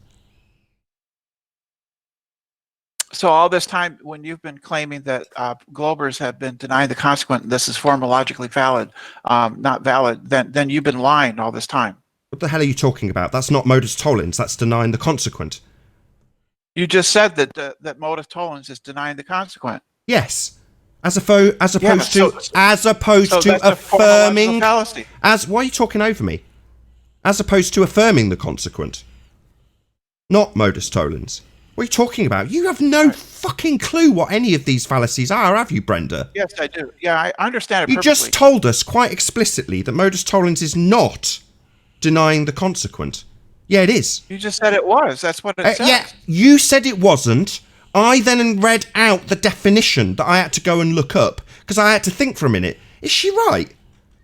So all this time, when you've been claiming that globers have been denying the consequent, this is formologically valid, not valid, then you've been lying all this time. What the hell are you talking about? That's not modus tollens, that's denying the consequent. You just said that that modus tollens is denying the consequent. Yes. As opposed so to that's a formological affirming fallacy. why are you talking over me? As opposed to affirming the consequent. Not modus tollens. What are you talking about? You have no fucking clue what any of these fallacies are, have you, Brenda? Yes, I do. Yeah, I understand it You perfectly. just told us quite explicitly that modus tollens is not denying the consequent. Yeah, it is. You just said it was. That's what it says. Yeah, you said it wasn't. I then read out the definition that I had to go and look up because I had to think for a minute. Is she right?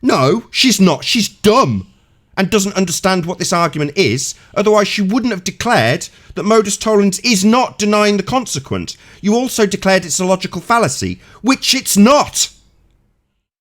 No, she's not. She's dumb and doesn't understand what this argument is. Otherwise, she wouldn't have declared that modus tollens is not denying the consequent. You also declared it's a logical fallacy, which it's not.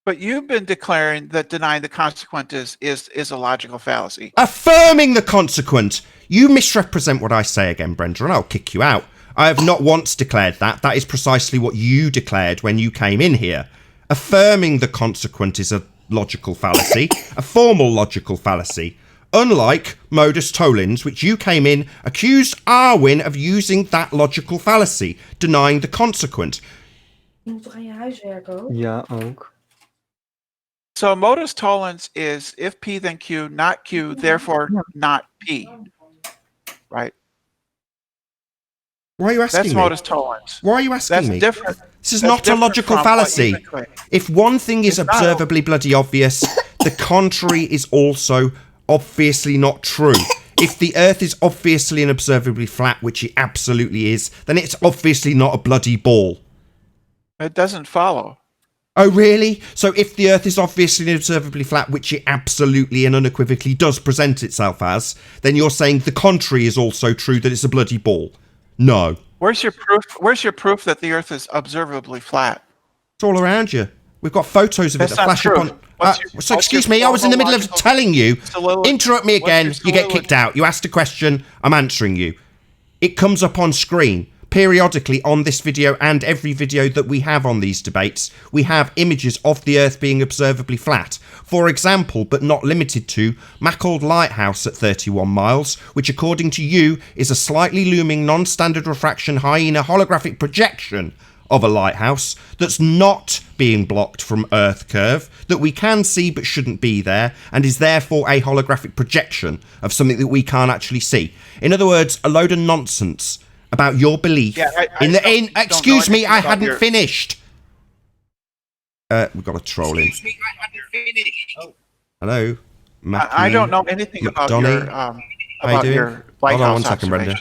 But you've been declaring that denying the consequent is a logical fallacy. Affirming the consequent. You misrepresent what I say again, Brenda, and I'll kick you out. I have not once declared that. That is precisely what you declared when you came in here. Affirming the consequent is a logical fallacy, a formal logical fallacy. Unlike modus tollens, which you came in, accused Arwin of using that logical fallacy, denying the consequent. Ja, ook. So modus tollens is if P then Q, not Q, therefore not P. Right? Why are you asking That's me? modus tollens. Why are you asking That's me? different. This is That's not a different logical from what fallacy. you've been claiming. If one thing is It's not. observably bloody obvious, the contrary is also obviously not true. If the Earth is obviously and observably flat, which it absolutely is, then it's obviously not a bloody ball. It doesn't follow. Oh, really? So if the Earth is obviously and observably flat, which it absolutely and unequivocally does present itself as, then you're saying the contrary is also true, that it's a bloody ball? No. Where's your proof? Where's your proof that the Earth is observably flat? It's all around you. We've got photos of That's it that not flash true. up on... What's so your excuse me, I was in the middle of logical telling you. soliloquy? Interrupt me What's again, your you get soliloquy? kicked out. You asked a question, I'm answering you. It comes up on screen. Periodically on this video and every video that we have on these debates, we have images of the Earth being observably flat. For example, but not limited to, Mackalled Lighthouse at 31 miles, which according to you is a slightly looming non-standard refraction hyena holographic projection of a lighthouse that's not being blocked from Earth curve, that we can see but shouldn't be there, and is therefore a holographic projection of something that we can't actually see. In other words, a load of nonsense about your belief excuse me, I hadn't finished. We've got a troll in. Hello, I don't know anything about your How you doing? your Lighthouse Hold on one second, Brenda.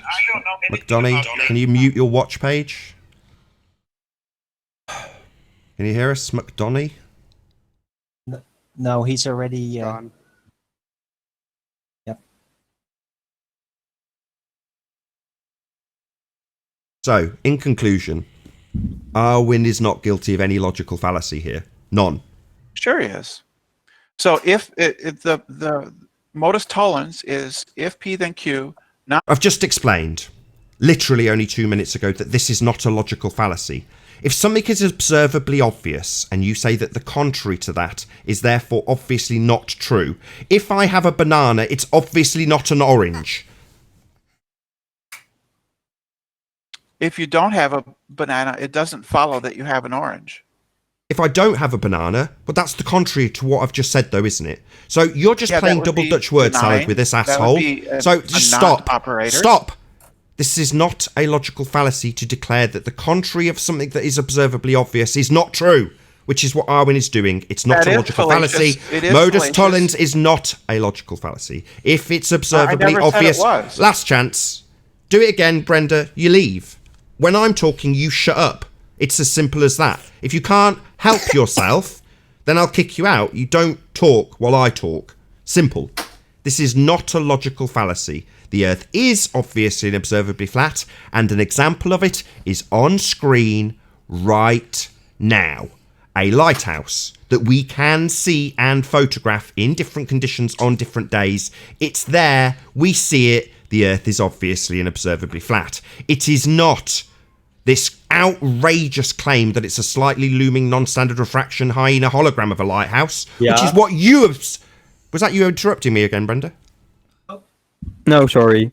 McDonough, can you mute your watch page? Can you hear us, McDonough? No, he's already Gone. Yep. So, in conclusion, Arwin is not guilty of any logical fallacy here. None. Sure he is. So if the modus tollens is if P then Q, not I've just explained, literally only 2 minutes ago, that this is not a logical fallacy. If something is observably obvious, and you say that the contrary to that is therefore obviously not true, if I have a banana, it's obviously not an orange. if you don't have a banana, it doesn't follow that you have an orange. If I don't have a banana, but that's the contrary to what I've just said, though, isn't it? So you're just Yeah, that playing would double be Dutch word denying. salad with this That would asshole. be So a just stop. non-operator. Stop. This is not a logical fallacy to declare that the contrary of something that is observably obvious is not true, which is what Arwin is doing. It's not That a is logical fallacious. fallacy. It is Modus fallacious. tollens is not a logical fallacy. If it's observably never said it obvious, was. last chance. Do it again, Brenda. You leave. When I'm talking, you shut up. It's as simple as that. If you can't help yourself, then I'll kick you out. You don't talk while I talk. Simple. This is not a logical fallacy. The Earth is obviously and observably flat, and an example of it is on screen right now. A lighthouse that we can see and photograph in different conditions on different days. It's there. We see it. The Earth is obviously and observably flat. It is not this outrageous claim that it's a slightly looming non-standard refraction hyena hologram of a lighthouse, which is what you have... Was that you interrupting me again, Brenda? No, sorry.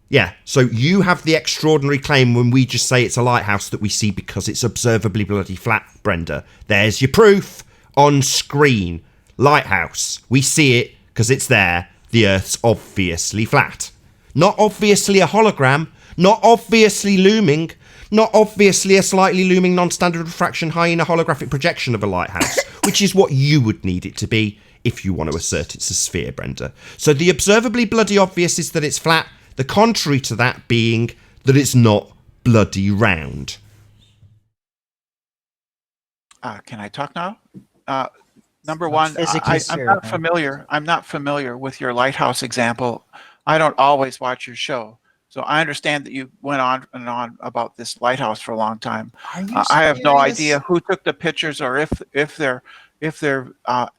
Yeah, so you have the extraordinary claim when we just say it's a lighthouse that we see because it's observably bloody flat, Brenda. There's your proof on screen. Lighthouse. We see it because it's there. The Earth's obviously flat. Not obviously a hologram, not obviously looming, not obviously a slightly looming non-standard refraction hyena holographic projection of a lighthouse, which is what you would need it to be if you want to assert it's a sphere, Brenda. So the observably bloody obvious is that it's flat, the contrary to that being that it's not bloody round. Can I talk now? Number one, I'm not familiar with your Lighthouse example. I don't always watch your show. So I understand that you went on and on about this lighthouse for a long time. I have no idea who took the pictures or if they're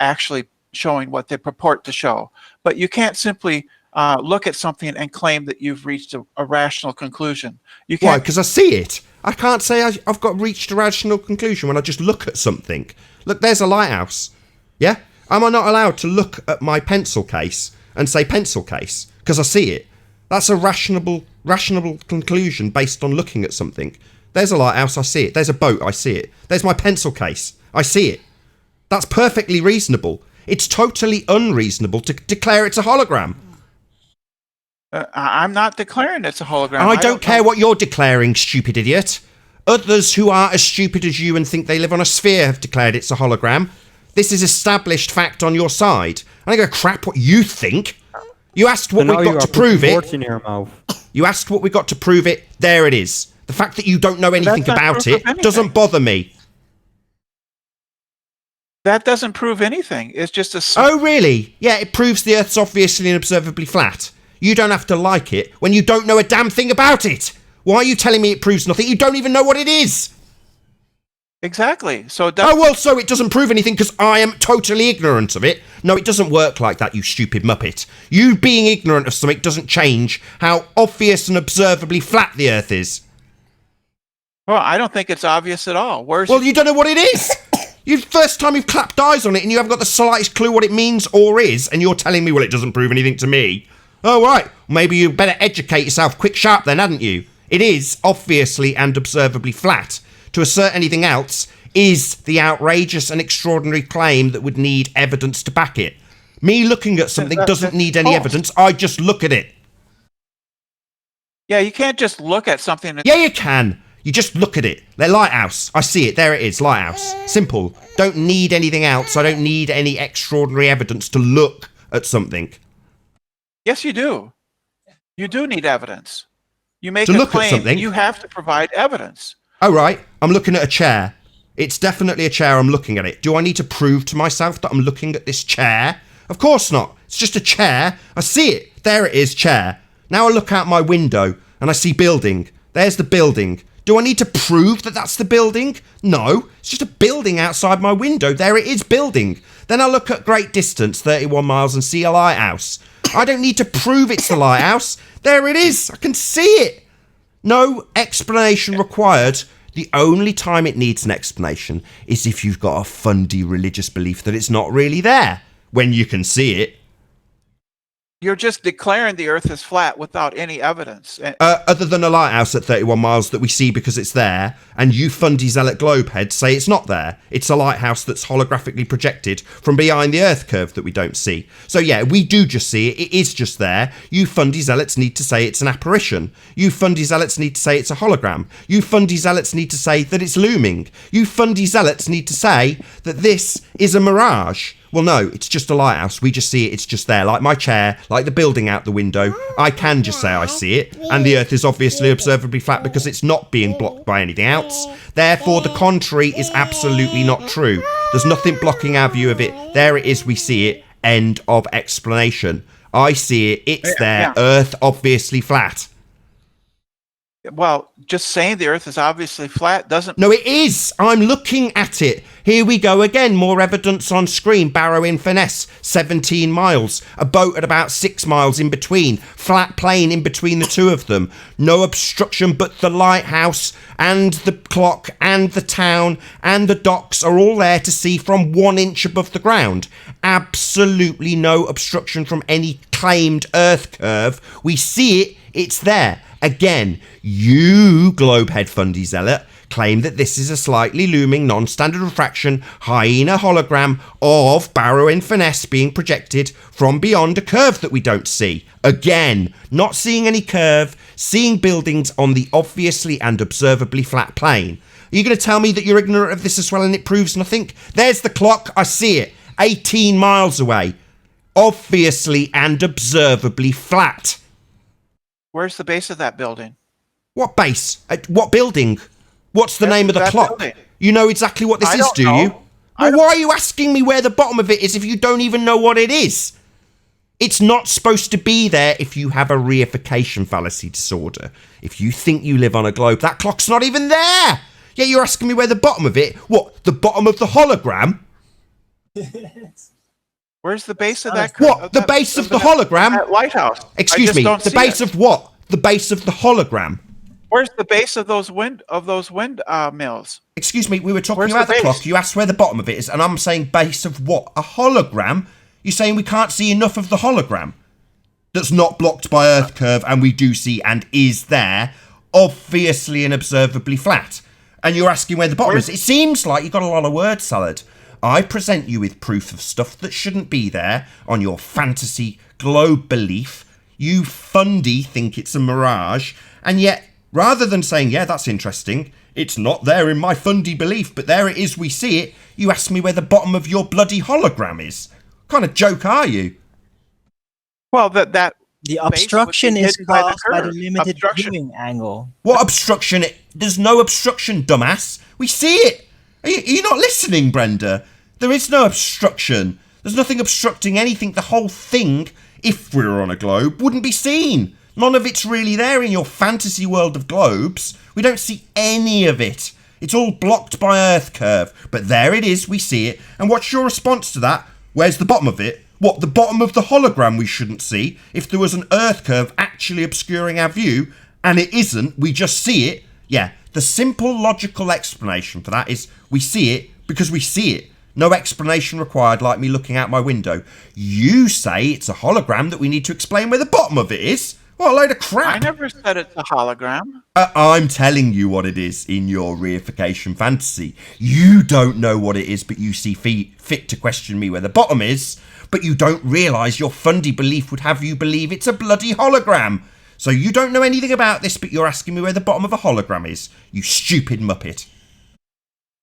actually showing what they purport to show. But you can't simply look at something and claim that you've reached a rational conclusion. You can't. Why? Because I see it. I can't say I've got reached a rational conclusion when I just look at something. Look, there's a lighthouse. Yeah? Am I not allowed to look at my pencil case and say pencil case? Because I see it. That's a rational conclusion based on looking at something. There's a lighthouse, I see it. There's a boat, I see it. There's my pencil case, I see it. That's perfectly reasonable. It's totally unreasonable to declare it's a hologram. I'm not declaring it's a hologram. I don't care what you're declaring, stupid idiot. Others who are as stupid as you and think they live on a sphere have declared it's a hologram. This is established fact on your side. I don't give a crap what you think. You asked what we got to prove it. You asked what we got to prove it. There it is. The fact that you don't know anything about it doesn't bother me. That doesn't prove anything. It's just a... Oh, really? Yeah, it proves the Earth's obviously and observably flat. You don't have to like it when you don't know a damn thing about it. Why are you telling me it proves nothing? You don't even know what it is. Exactly. So so it doesn't prove anything because I am totally ignorant of it. No, it doesn't work like that, you stupid muppet. You being ignorant of something doesn't change how obvious and observably flat the Earth is. Well, I don't think it's obvious at all. Well, you don't know what it is. First time you've clapped eyes on it and you haven't got the slightest clue what it means or is, and you're telling me, well, it doesn't prove anything to me. Oh, right. Maybe you better educate yourself quick sharp then, hadn't you? It is obviously and observably flat. To assert anything else is the outrageous and extraordinary claim that would need evidence to back it. Me looking at something doesn't need any evidence. I just look at it. Yeah, you can't just look at something. Yeah, you can. You just look at it. The lighthouse. I see it. There it is. Lighthouse. Simple. Don't need anything else. I don't need any extraordinary evidence to look at something. Yes, you do. You do need evidence. You make to a look claim, at something. You have to provide evidence. Oh, right. I'm looking at a chair. It's definitely a chair. I'm looking at it. Do I need to prove to myself that I'm looking at this chair? Of course not. It's just a chair. I see it. There it is, chair. Now I look out my window and I see building. There's the building. Do I need to prove that that's the building? No. It's just a building outside my window. There it is, building. Then I look at great distance, 31 miles, and see a lighthouse. I don't need to prove it's the lighthouse. There it is. I can see it. No explanation required. The only time it needs an explanation is if you've got a fundy religious belief that it's not really there when you can see it. You're just declaring the Earth is flat without any evidence. Other than a lighthouse at 31 miles that we see because it's there, and you fundy zealot globeheads say it's not there. It's a lighthouse that's holographically projected from behind the Earth curve that we don't see. So yeah, we do just see it. It is just there. You fundy zealots need to say it's an apparition. You fundy zealots need to say it's a hologram. You fundy zealots need to say that it's looming. You fundy zealots need to say that this is a mirage. Well, no, it's just a lighthouse. We just see it. It's just there. Like my chair, like the building out the window. I can just say I see it. And the Earth is obviously observably flat because it's not being blocked by anything else. Therefore, the contrary is absolutely not true. There's nothing blocking our view of it. There it is. We see it. End of explanation. I see it. It's there. Yeah. Earth obviously flat. Well, just saying the Earth is obviously flat doesn't... No, it is. I'm looking at it. Here we go again. More evidence on screen. Barrow in finesse. 17 miles. A boat at about 6 miles in between. Flat plane in between the two of them. No obstruction, but the lighthouse and the clock and the town and the docks are all there to see from 1 inch above the ground. Absolutely no obstruction from any claimed Earth curve. We see it. It's there. Again, you globehead fundy zealot claim that this is a slightly looming non-standard refraction hyena hologram of Barrow and Finesse being projected from beyond a curve that we don't see. Again, not seeing any curve, seeing buildings on the obviously and observably flat plane. Are you going to tell me that you're ignorant of this as well and it proves nothing? There's the clock, I see it, 18 miles away. Obviously and observably flat. Where's the base of that building? What base? What building? What's the name of the that clock? building. You know exactly what this I is, don't do know. you? Well, why are you asking me where the bottom of it is if you don't even know what it is? It's not supposed to be there if you have a reification fallacy disorder. If you think you live on a globe, that clock's not even there. Yeah, you're asking me where the bottom of it? What, the bottom of the hologram? Where's the base of that? What? The base of the hologram? That lighthouse. Excuse me. The base of what? The base of the hologram. Where's the base of those wind mills? Excuse me. We were talking Where's about the the base? clock. You asked where the bottom of it is, and I'm saying base of what? A hologram? You're saying we can't see enough of the hologram that's not blocked by Earth curve, and we do see and is there, obviously and observably flat. And you're asking where the bottom is. It seems like you've got a lot of word salad. I present you with proof of stuff that shouldn't be there on your fantasy globe belief. You fundy think it's a mirage, and yet, rather than saying, yeah, that's interesting, it's not there in my fundy belief, but there it is, we see it, you ask me where the bottom of your bloody hologram is. What kind of joke are you? Well, the obstruction is hidden by the caused by the curve. limited Obstruction. viewing angle. What obstruction? There's no obstruction, dumbass. We see it. Are you not listening, Brenda? There is no obstruction. There's nothing obstructing anything. The whole thing, if we were on a globe, wouldn't be seen. None of it's really there in your fantasy world of globes. We don't see any of it. It's all blocked by Earth curve. But there it is, we see it. And what's your response to that? Where's the bottom of it? What, the bottom of the hologram we shouldn't see? If there was an Earth curve actually obscuring our view, and it isn't, we just see it. Yeah, the simple logical explanation for that is we see it because we see it. No explanation required, like me looking out my window. You say it's a hologram that we need to explain where the bottom of it is. What a load of crap. I never said it's a hologram. I'm telling you what it is in your reification fantasy. You don't know what it is, but you see fit to question me where the bottom is, but you don't realise your fundy belief would have you believe it's a bloody hologram. So you don't know anything about this, but you're asking me where the bottom of a hologram is. You stupid muppet.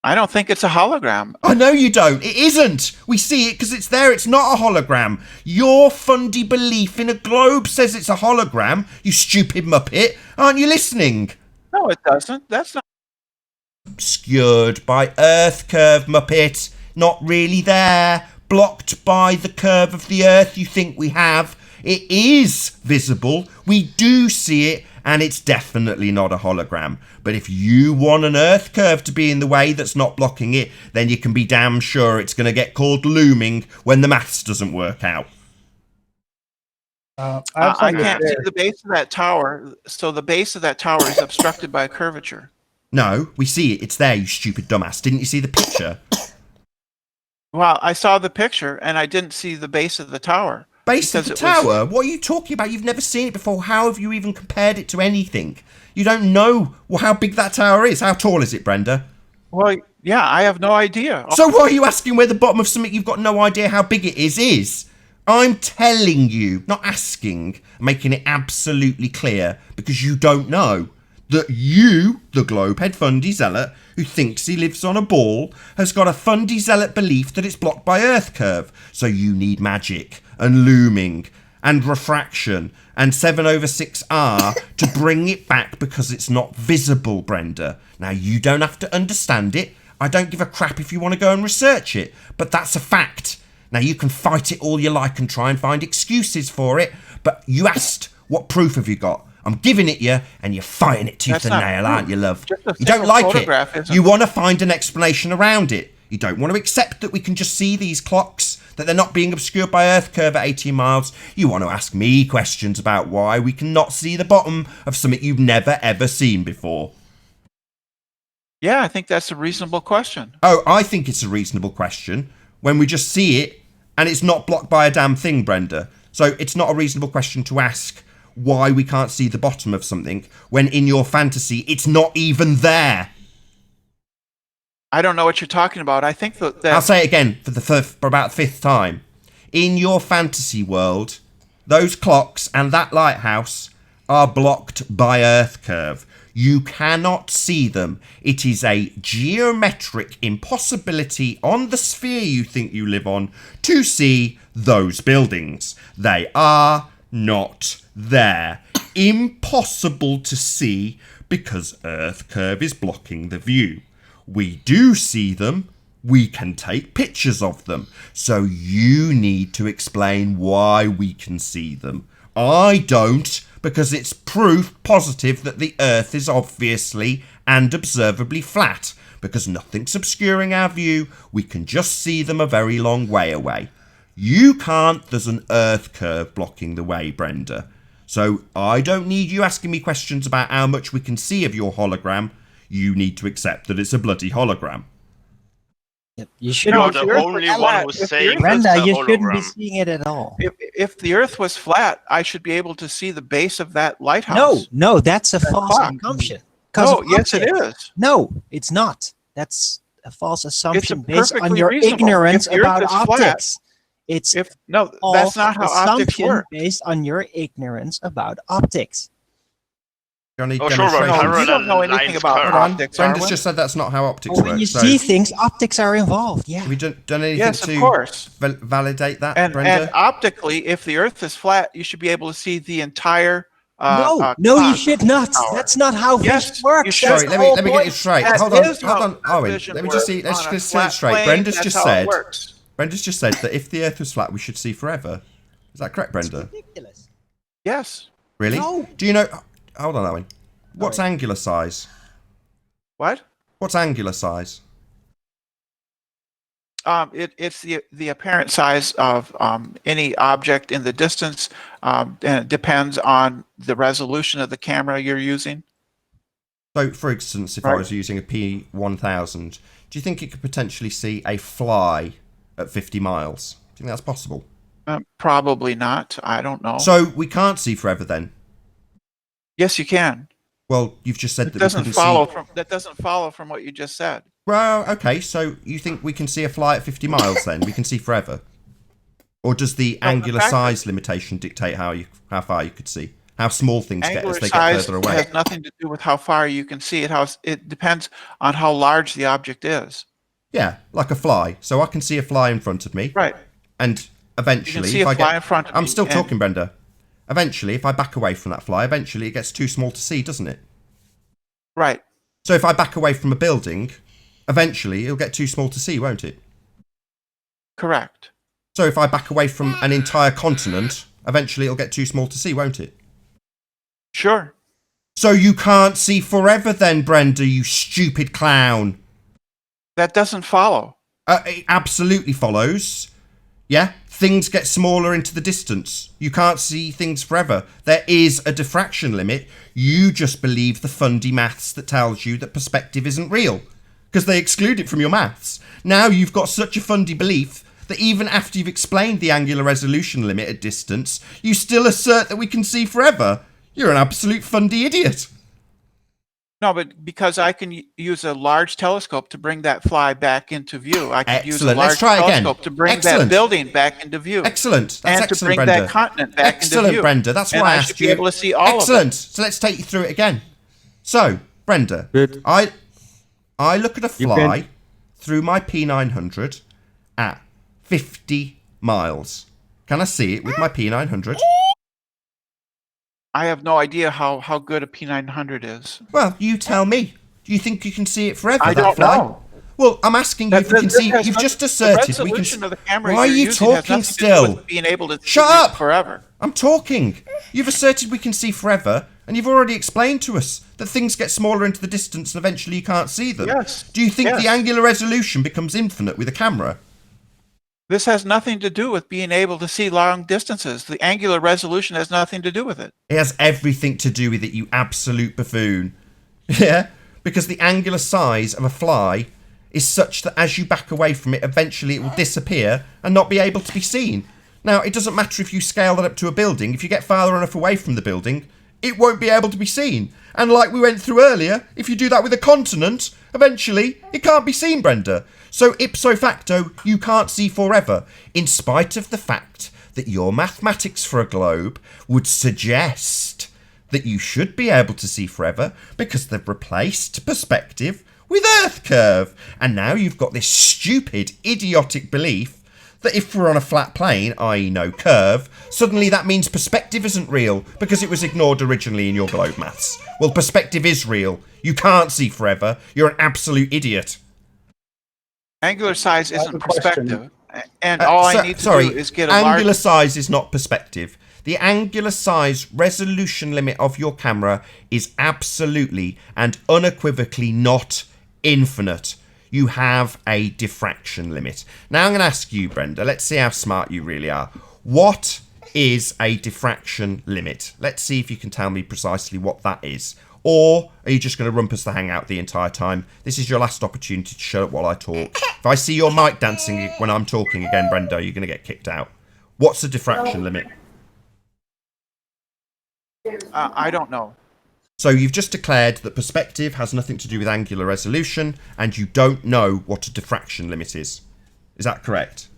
I don't think it's a hologram. I know you don't. It isn't. We see it because it's there. It's not a hologram. Your fundy belief in a globe says it's a hologram, you stupid muppet. Aren't you listening? No, it doesn't. That's not. Obscured by Earth curve, muppet. Not really there. Blocked by the curve of the Earth you think we have. It is visible. We do see it. And it's definitely not a hologram. But if you want an Earth curve to be in the way that's not blocking it, then you can be damn sure it's going to get called looming when the maths doesn't work out. I can't see the base of that tower, so the base of that tower is obstructed by a curvature. No, we see it. It's there, you stupid dumbass. Didn't you see the picture? Well, I saw the picture, and I didn't see the base of the tower. Base of the tower? What are you talking about? You've never seen it before. How have you even compared it to anything? You don't know how big that tower is. How tall is it, Brenda? Well, yeah, I have no idea. So why are you asking where the bottom of something you've got no idea how big it is? I'm telling you, not asking, making it absolutely clear, because you don't know. That you, the globehead fundy zealot, who thinks he lives on a ball, has got a fundy zealot belief that it's blocked by Earth curve. So you need magic, and looming, and refraction, and 7/6R to bring it back because it's not visible, Brenda. Now, you don't have to understand it. I don't give a crap if you want to go and research it, but that's a fact. Now, you can fight it all you like and try and find excuses for it, but you asked, what proof have you got? I'm giving it you, and you're fighting it tooth and nail, aren't you, love? You don't like it. You want to find an explanation around it. You don't want to accept that we can just see these clocks, that they're not being obscured by Earth curve at 18 miles. You want to ask me questions about why we cannot see the bottom of something you've never, ever seen before. Yeah, I think that's a reasonable question. Oh, I think it's a reasonable question when we just see it, and it's not blocked by a damn thing, Brenda. So it's not a reasonable question to ask why we can't see the bottom of something when in your fantasy it's not even there. I don't know what you're talking about. I think that I'll say it again for about the 5th time. In your fantasy world, those clocks and that lighthouse are blocked by Earth curve. You cannot see them. It is a geometric impossibility on the sphere you think you live on to see those buildings. They are not there. Impossible to see because Earth curve is blocking the view. We do see them. We can take pictures of them. So you need to explain why we can see them. I don't, because it's proof positive that the Earth is obviously and observably flat. Because nothing's obscuring our view. We can just see them a very long way away. You can't. There's an Earth curve blocking the way, Brenda. So I don't need you asking me questions about how much we can see of your hologram. You need to accept that it's a bloody hologram. Yep. You shouldn't. No, the only one who's saying Brenda, it's a you shouldn't be hologram. seeing it at all. if the Earth was flat, I should be able to see the base of that lighthouse. No, that's a false clock. assumption. No, yes, it is. No, it's not. That's a false assumption based on perfectly your reasonable. ignorance If the Earth about is flat, optics. It's No, false that's not how optics assumption work. based on your ignorance about optics. You need Oh, sure, demonstrations. Ron, No, you don't know anything Line's about curve. optics, Brenda's Arwen. just said that's not how optics When work. you So see things, optics are involved. Yeah. have you done anything Yes, to of course. validate that, And Brenda? optically, if the Earth is flat, you should be able to see the entire. No, you clock should not. tower. That's not how Yes, vision works. you should. That's Sorry, the let whole me get it point. straight. That Hold on, is hold how on, Owen. vision Let me just see. works. Let's On a just say it flat straight. plane, Brenda's that's just how it said. works. Brenda's just said that if the Earth was flat, we should see forever. Is that correct, Brenda? Ridiculous. Yes. Really? No. Do you know? Hold on, Owen. What's angular size? What? What's angular size? It's the apparent size of any object in the distance, and it depends on the resolution of the camera you're using. So, for instance, if I Right. was using a P1000, do you think it could potentially see a fly at 50 miles? Do you think that's possible? Probably not. I don't know. So we can't see forever then? Yes, you can. Well, you've just said It that we doesn't couldn't follow see. from that doesn't follow from what you just said. Well, okay, so you think we can see a fly at 50 miles then? We can see forever? Or does the No, angular the fact size limitation dictate how far you could see? How small things get Angular as they size get further away? has nothing to do with how far you can see it. It depends on how large the object is. Yeah, like a fly. So I can see a fly in front of me. Right. And eventually, see if a I fly get, in front of I'm me, still and- talking, Brenda. Eventually, if I back away from that fly, eventually it gets too small to see, doesn't it? Right. So if I back away from a building, eventually it'll get too small to see, won't it? Correct. So if I back away from an entire continent, eventually it'll get too small to see, won't it? Sure. So you can't see forever then, Brenda, you stupid clown. That doesn't follow. It absolutely follows. Yeah? Things get smaller into the distance. You can't see things forever. There is a diffraction limit. You just believe the fundy maths that tells you that perspective isn't real. Because they exclude it from your maths. Now you've got such a fundy belief that even after you've explained the angular resolution limit at distance, you still assert that we can see forever. You're an absolute fundy idiot. No, but because I can use a large telescope to bring that fly back into view. I can use a Excellent. large Let's try again. telescope to bring Excellent. that building back into view. Excellent. That's and excellent, to bring Brenda. that continent back Excellent, into view. Brenda. That's and why I I asked should you. be able to see all Excellent. of it. So let's take you through it again. So, Brenda, Good. I look at a You fly can- through my P900 at 50 miles. Can I see it with my P900? I have no idea how good a P900 is. Well, you tell me. Do you think you can see it forever? I that don't fly? know. Well, I'm asking you if you can see. You've just asserted the we can. resolution of the camera Why are you're you using has talking nothing to do still? with being able to Shut see it up! forever. I'm talking. You've asserted we can see forever, and you've already explained to us that things get smaller into the distance and eventually you can't see them. Yes. Do you think the Yes. angular resolution becomes infinite with a camera? This has nothing to do with being able to see long distances. The angular resolution has nothing to do with it. It has everything to do with it, you absolute buffoon. Yeah? Because the angular size of a fly is such that as you back away from it, eventually it will disappear and not be able to be seen. Now, it doesn't matter if you scale that up to a building. If you get farther enough away from the building, it won't be able to be seen. And like we went through earlier, if you do that with a continent, eventually it can't be seen, Brenda. So ipso facto, you can't see forever, in spite of the fact that your mathematics for a globe would suggest that you should be able to see forever because they've replaced perspective with Earth curve. And now you've got this stupid, idiotic belief that if we're on a flat plane, i.e. no curve, suddenly that means perspective isn't real because it was ignored originally in your globe maths. Well, perspective is real. You can't see forever. You're an absolute idiot. Angular size isn't perspective. And all I need to do is get a angular size is not perspective. The angular size resolution limit of your camera is absolutely and unequivocally not infinite. You have a diffraction limit. Now I'm going to ask you, Brenda, let's see how smart you really are. What is a diffraction limit? Let's see if you can tell me precisely what that is. Or are you just going to rumpus the hangout the entire time? This is your last opportunity to shut up while I talk. If I see your mic dancing when I'm talking again, Brenda, you're going to get kicked out. What's the diffraction limit? I don't know. So you've just declared that perspective has nothing to do with angular resolution, and you don't know what a diffraction limit is. Is that correct?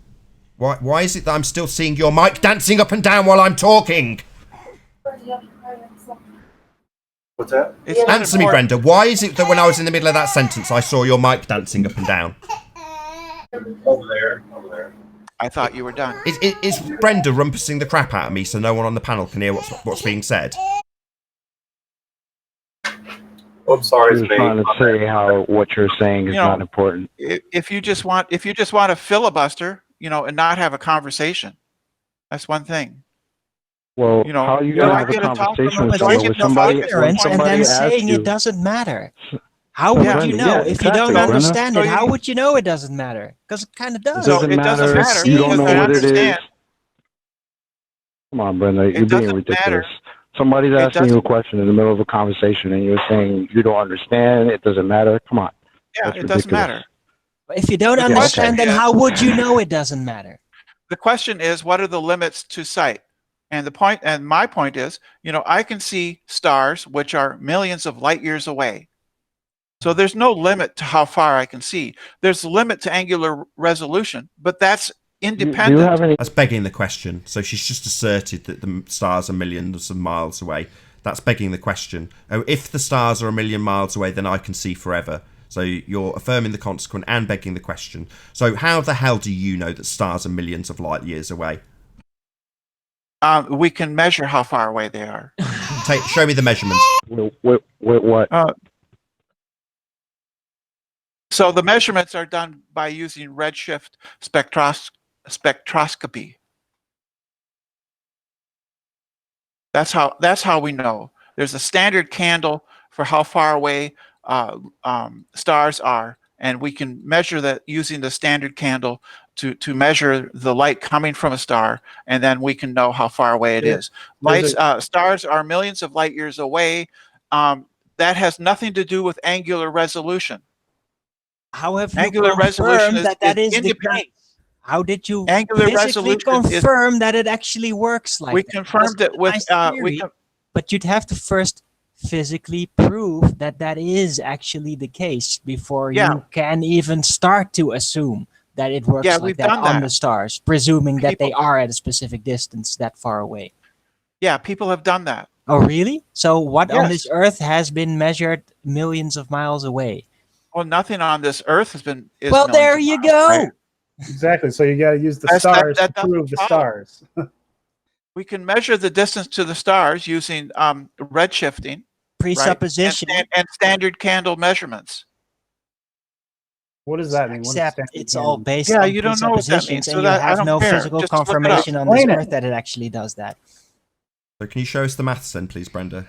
Why is it that I'm still seeing your mic dancing up and down while I'm talking? What's that? Answer me, Brenda. Why is it that when I was in the middle of that sentence, I saw your mic dancing up and down? Over there. I thought you were done. Is Brenda rumpusing the crap out of me so no one on the panel can hear what's being said? Oh, I'm sorry. I was trying to say how what you're saying is not important. If you just want to filibuster, and not have a conversation, that's one thing. Well, how are you going to have a conversation with somebody and then saying it doesn't matter? How would you know if you don't understand it? How would you know it doesn't matter? Because it kind of does. It doesn't matter. You don't know what it is. Come on, Brenda, you're being ridiculous. Somebody's asking you a question in the middle of a conversation, and you're saying you don't understand. It doesn't matter. Come on. Yeah, it doesn't matter. If you don't understand, then how would you know it doesn't matter? The question is, what are the limits to sight? And my point is, I can see stars which are millions of light years away. So there's no limit to how far I can see. There's a limit to angular resolution, but that's independent. That's begging the question. So she's just asserted that the stars are millions of miles away. That's begging the question. If the stars are a million miles away, then I can see forever. So you're affirming the consequent and begging the question. So how the hell do you know that stars are millions of light years away? We can measure how far away they are. Show me the measurements. What? So the measurements are done by using redshift spectroscopy. That's how we know. There's a standard candle for how far away stars are, and we can measure that using the standard candle to measure the light coming from a star, and then we can know how far away it is. Stars are millions of light years away. That has nothing to do with angular resolution. How have you confirmed that is the case? How did you physically confirm that it actually works like that? We confirmed it with but you'd have to first physically prove that is actually the case before you can even start to assume that it works like that on the stars, presuming that they are at a specific distance that far away. Yeah, people have done that. Oh, really? So what on this Earth has been measured millions of miles away? Well, nothing on this Earth has been. Well, there you go. Right? Exactly. So you got to use the stars to prove the stars. We can measure the distance to the stars using redshifting, presupposition, and standard candle measurements. What does that mean? Except it's all based on you don't know what that means, and you have no physical confirmation on this Earth that it actually does that. So can you show us the maths then, please, Brenda?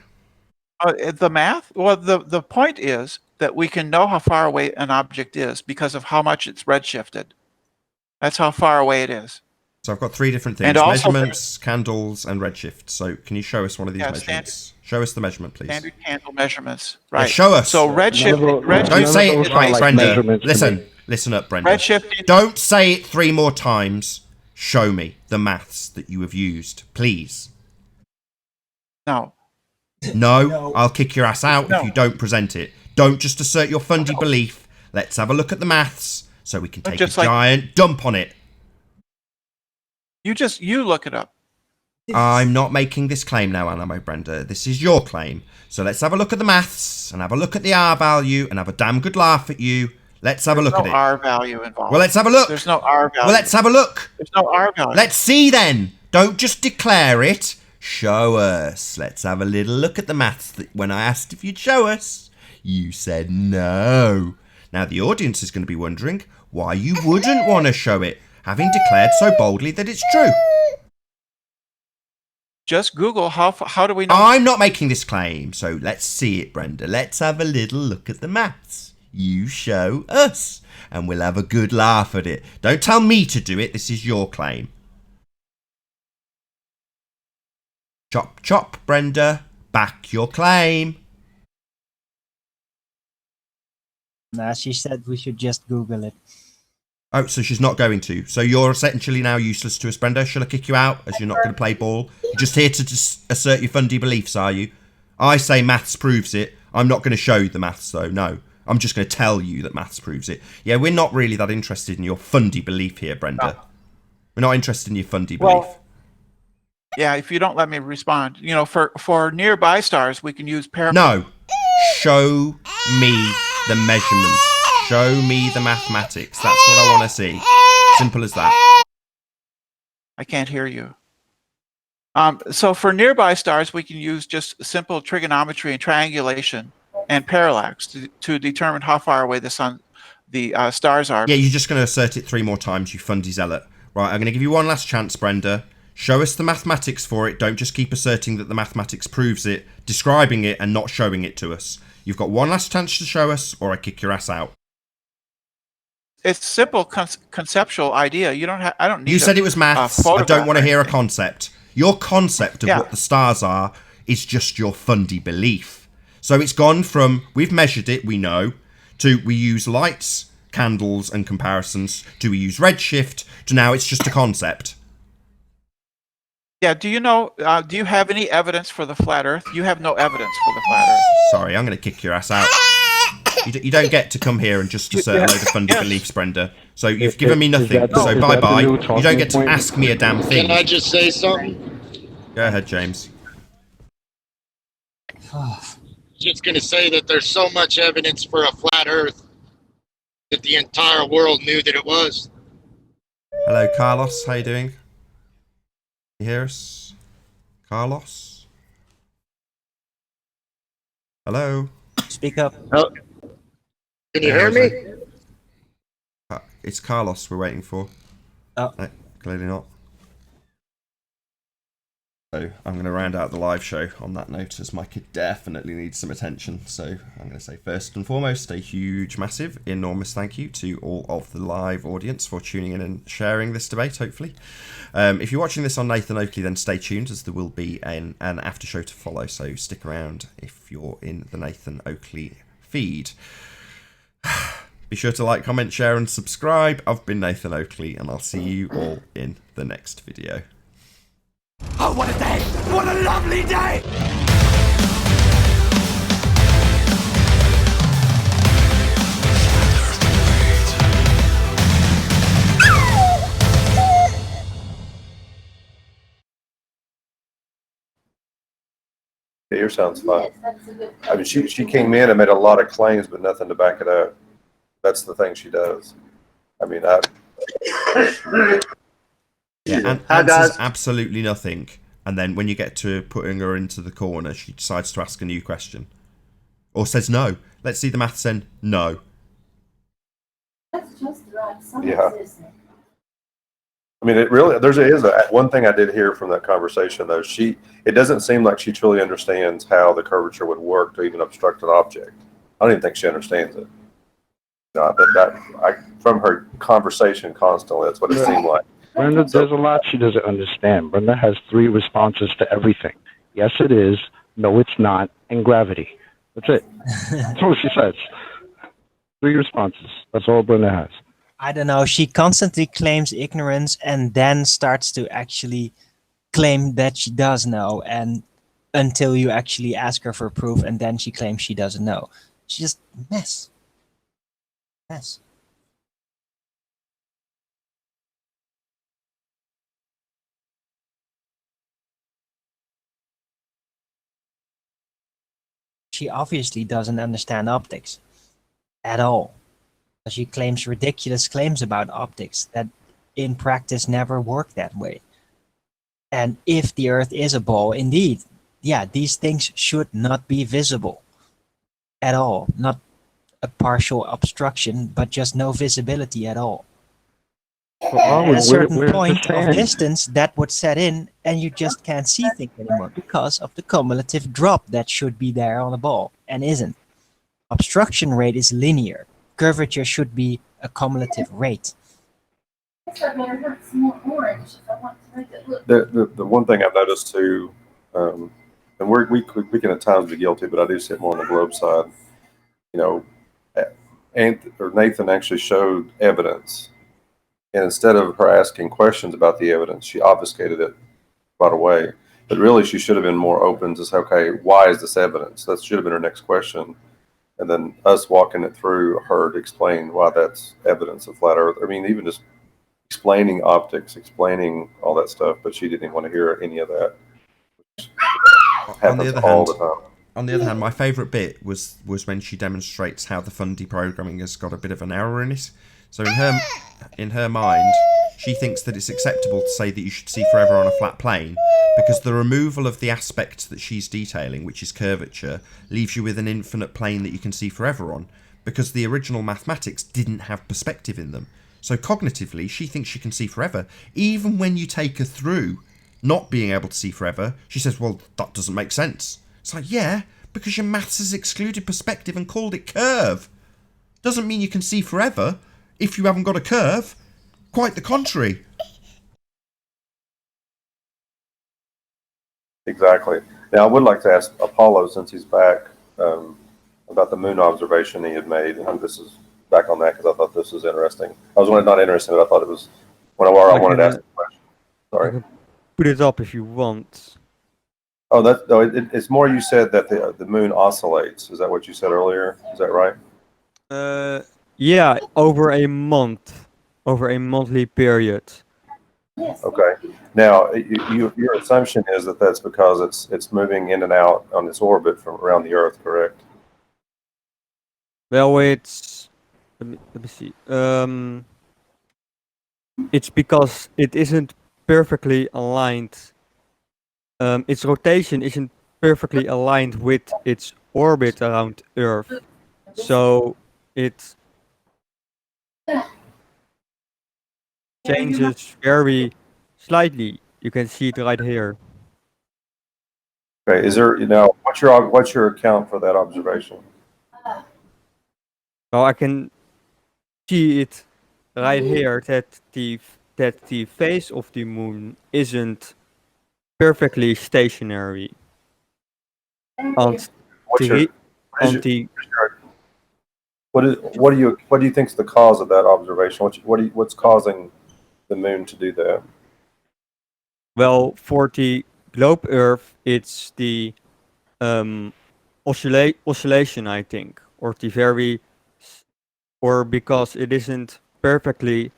The math? Well, the point is that we can know how far away an object is because of how much it's redshifted. That's how far away it is. So I've got three different things: measurements, candles, and redshift. So can you show us one of these measurements? Show us the measurement, please. Standard candle measurements. Right. Show us. So redshift. Don't say it. Right, Brenda. Listen up, Brenda. Redshifting. Don't say it 3 more times. Show me the maths that you have used, please. No. No, No. I'll kick your ass out No. if you don't present it. Don't just assert your fundy belief. Let's have a look at the maths so we can But take just a like- giant dump on it. You look it up. I'm not making this claim now, Animo Brenda. This is your claim. So let's have a look at the maths and have a look at the R value and have a damn good laugh at you. Let's have a look There's at no it. R value involved. Well, let's have a look. There's no R value. Well, let's have a look. There's no R value. Let's see then. Don't just declare it. Show us. Let's have a little look at the maths. When I asked if you'd show us, you said no. Now the audience is going to be wondering why you wouldn't want to show it, having declared so boldly that it's true. Just Google how do we know? I'm not making this claim, so let's see it, Brenda. Let's have a little look at the maths. You show us, and we'll have a good laugh at it. Don't tell me to do it. This is your claim. Chop, chop, Brenda. Back your claim. Nah, she said we should just Google it. Oh, so she's not going to. So you're essentially now useless to us, Brenda. Shall I kick you out as you're not going to play ball? You're just here to just assert your fundy beliefs, are you? I say maths proves it. I'm not going to show you the maths, though. No. I'm just going to tell you that maths proves it. Yeah, we're not really that interested in your fundy belief here, Brenda. No. We're not interested in your fundy belief. Yeah, if you don't let me respond, for nearby stars, we can use No. Show me the measurements. Show me the mathematics. That's what I want to see. Simple as that. I can't hear you. So for nearby stars, we can use just simple trigonometry and triangulation and parallax to determine how far away the stars are. Yeah, you're just going to assert it 3 more times, you fundy zealot. Right, I'm going to give you one last chance, Brenda. Show us the mathematics for it. Don't just keep asserting that the mathematics proves it, describing it and not showing it to us. You've got one last chance to show us, or I kick your ass out. It's simple conceptual idea. I don't need. You said it was maths. I don't want to hear a concept. Your concept of what the stars are is just your fundy belief. So it's gone from we've measured it, we know, to we use lights, candles, and comparisons, to we use redshift, to now it's just a concept. Yeah. Do you know? Do you have any evidence for the flat Earth? You have no evidence for the flat Earth. Sorry, I'm going to kick your ass out. You don't get to come here and just assert a load of fundy beliefs, Brenda. So you've given me nothing, so bye-bye. You don't get to ask me a damn thing. Can I just say something? Go ahead, James. Just going to say that there's so much evidence for a flat Earth that the entire world knew that it was. Hello, Carlos. How you doing? You hear us? Carlos? Hello? Speak up. Oh. Can you hear me? It's Carlos we're waiting for. Oh. No, clearly not. So I'm going to round out the live show on that note, as my kid definitely needs some attention. So I'm going to say first and foremost, a huge, massive, enormous thank you to all of the live audience for tuning in and sharing this debate, hopefully. If you're watching this on Nathan Oakley, then stay tuned, as there will be an after show to follow. So stick around if you're in the Nathan Oakley feed. Be sure to like, comment, share, and subscribe. I've been Nathan Oakley, and I'll see you all in the next video. Oh, what a day! What a lovely day! Yeah, yours sounds fine. I mean, she came in and made a lot of claims, but nothing to back it up. That's the thing she does. I mean, Yeah, and answers absolutely nothing. And then when you get to putting her into the corner, she decides to ask a new question. Or says no. Let's see the maths then. No. That's just right. Yeah. I mean, it really, one thing I did hear from that conversation, though. It doesn't seem like she truly understands how the curvature would work to even obstruct an object. I don't even think she understands it. No, but from her conversation constantly, that's what it seemed like. Brenda, there's a lot she doesn't understand. Brenda has 3 responses to everything. Yes, it is. No, it's not. And gravity. That's it. That's all she says. 3 responses. That's all Brenda has. I don't know. She constantly claims ignorance and then starts to actually claim that she does know. And until you actually ask her for proof, and then she claims she doesn't know. She's just mess. Mess. She obviously doesn't understand optics at all. She claims ridiculous claims about optics that in practice never work that way. And if the Earth is a ball, indeed, yeah, these things should not be visible at all. Not a partial obstruction, but just no visibility at all. At a certain point of distance, that would set in, and you just can't see things anymore because of the cumulative drop that should be there on a ball and isn't. Obstruction rate is linear. Curvature should be a cumulative rate. The one thing I've noticed too, and we can at times be guilty, but I do see it more on the globe side. You know, Nathan actually showed evidence, and instead of her asking questions about the evidence, she obfuscated it right away. But really, she should have been more open to say, okay, why is this evidence? That should have been her next question. And then us walking it through her to explain why that's evidence of flat Earth. I mean, even just explaining optics, explaining all that stuff, but she didn't even want to hear any of that. On the other hand, my favourite bit was when she demonstrates how the Fundy programming has got a bit of an error in it. So in her mind, she thinks that it's acceptable to say that you should see forever on a flat plane because the removal of the aspect that she's detailing, which is curvature, leaves you with an infinite plane that you can see forever on because the original mathematics didn't have perspective in them. So cognitively, she thinks she can see forever. Even when you take her through not being able to see forever, she says, well, that doesn't make sense. It's like, yeah, because your maths has excluded perspective and called it curve. Doesn't mean you can see forever if you haven't got a curve. Quite the contrary. Exactly. Now, I would like to ask Apollo, since he's back, about the moon observation he had made. And this is back on that because I thought this was interesting. I was not interested, but I thought it was I wanted to ask a question. Sorry. I can put it up if you want. Oh, it's more you said that the moon oscillates. Is that what you said earlier? Is that right? Yeah, over a monthly period. Okay. Now, your assumption is that that's because it's moving in and out on its orbit from around the Earth, correct? Well, it's let me see. It's because it isn't perfectly aligned. Its rotation isn't perfectly aligned with its orbit around Earth, so it changes very slightly. You can see it right here. Okay. Is there what's your account for that observation? Well, I can see it right here that the face of the moon isn't perfectly stationary. What do you think is the cause of that observation? What's causing the moon to do that? Well, for the globe Earth, it's the oscillation, I think, or because it isn't perfectly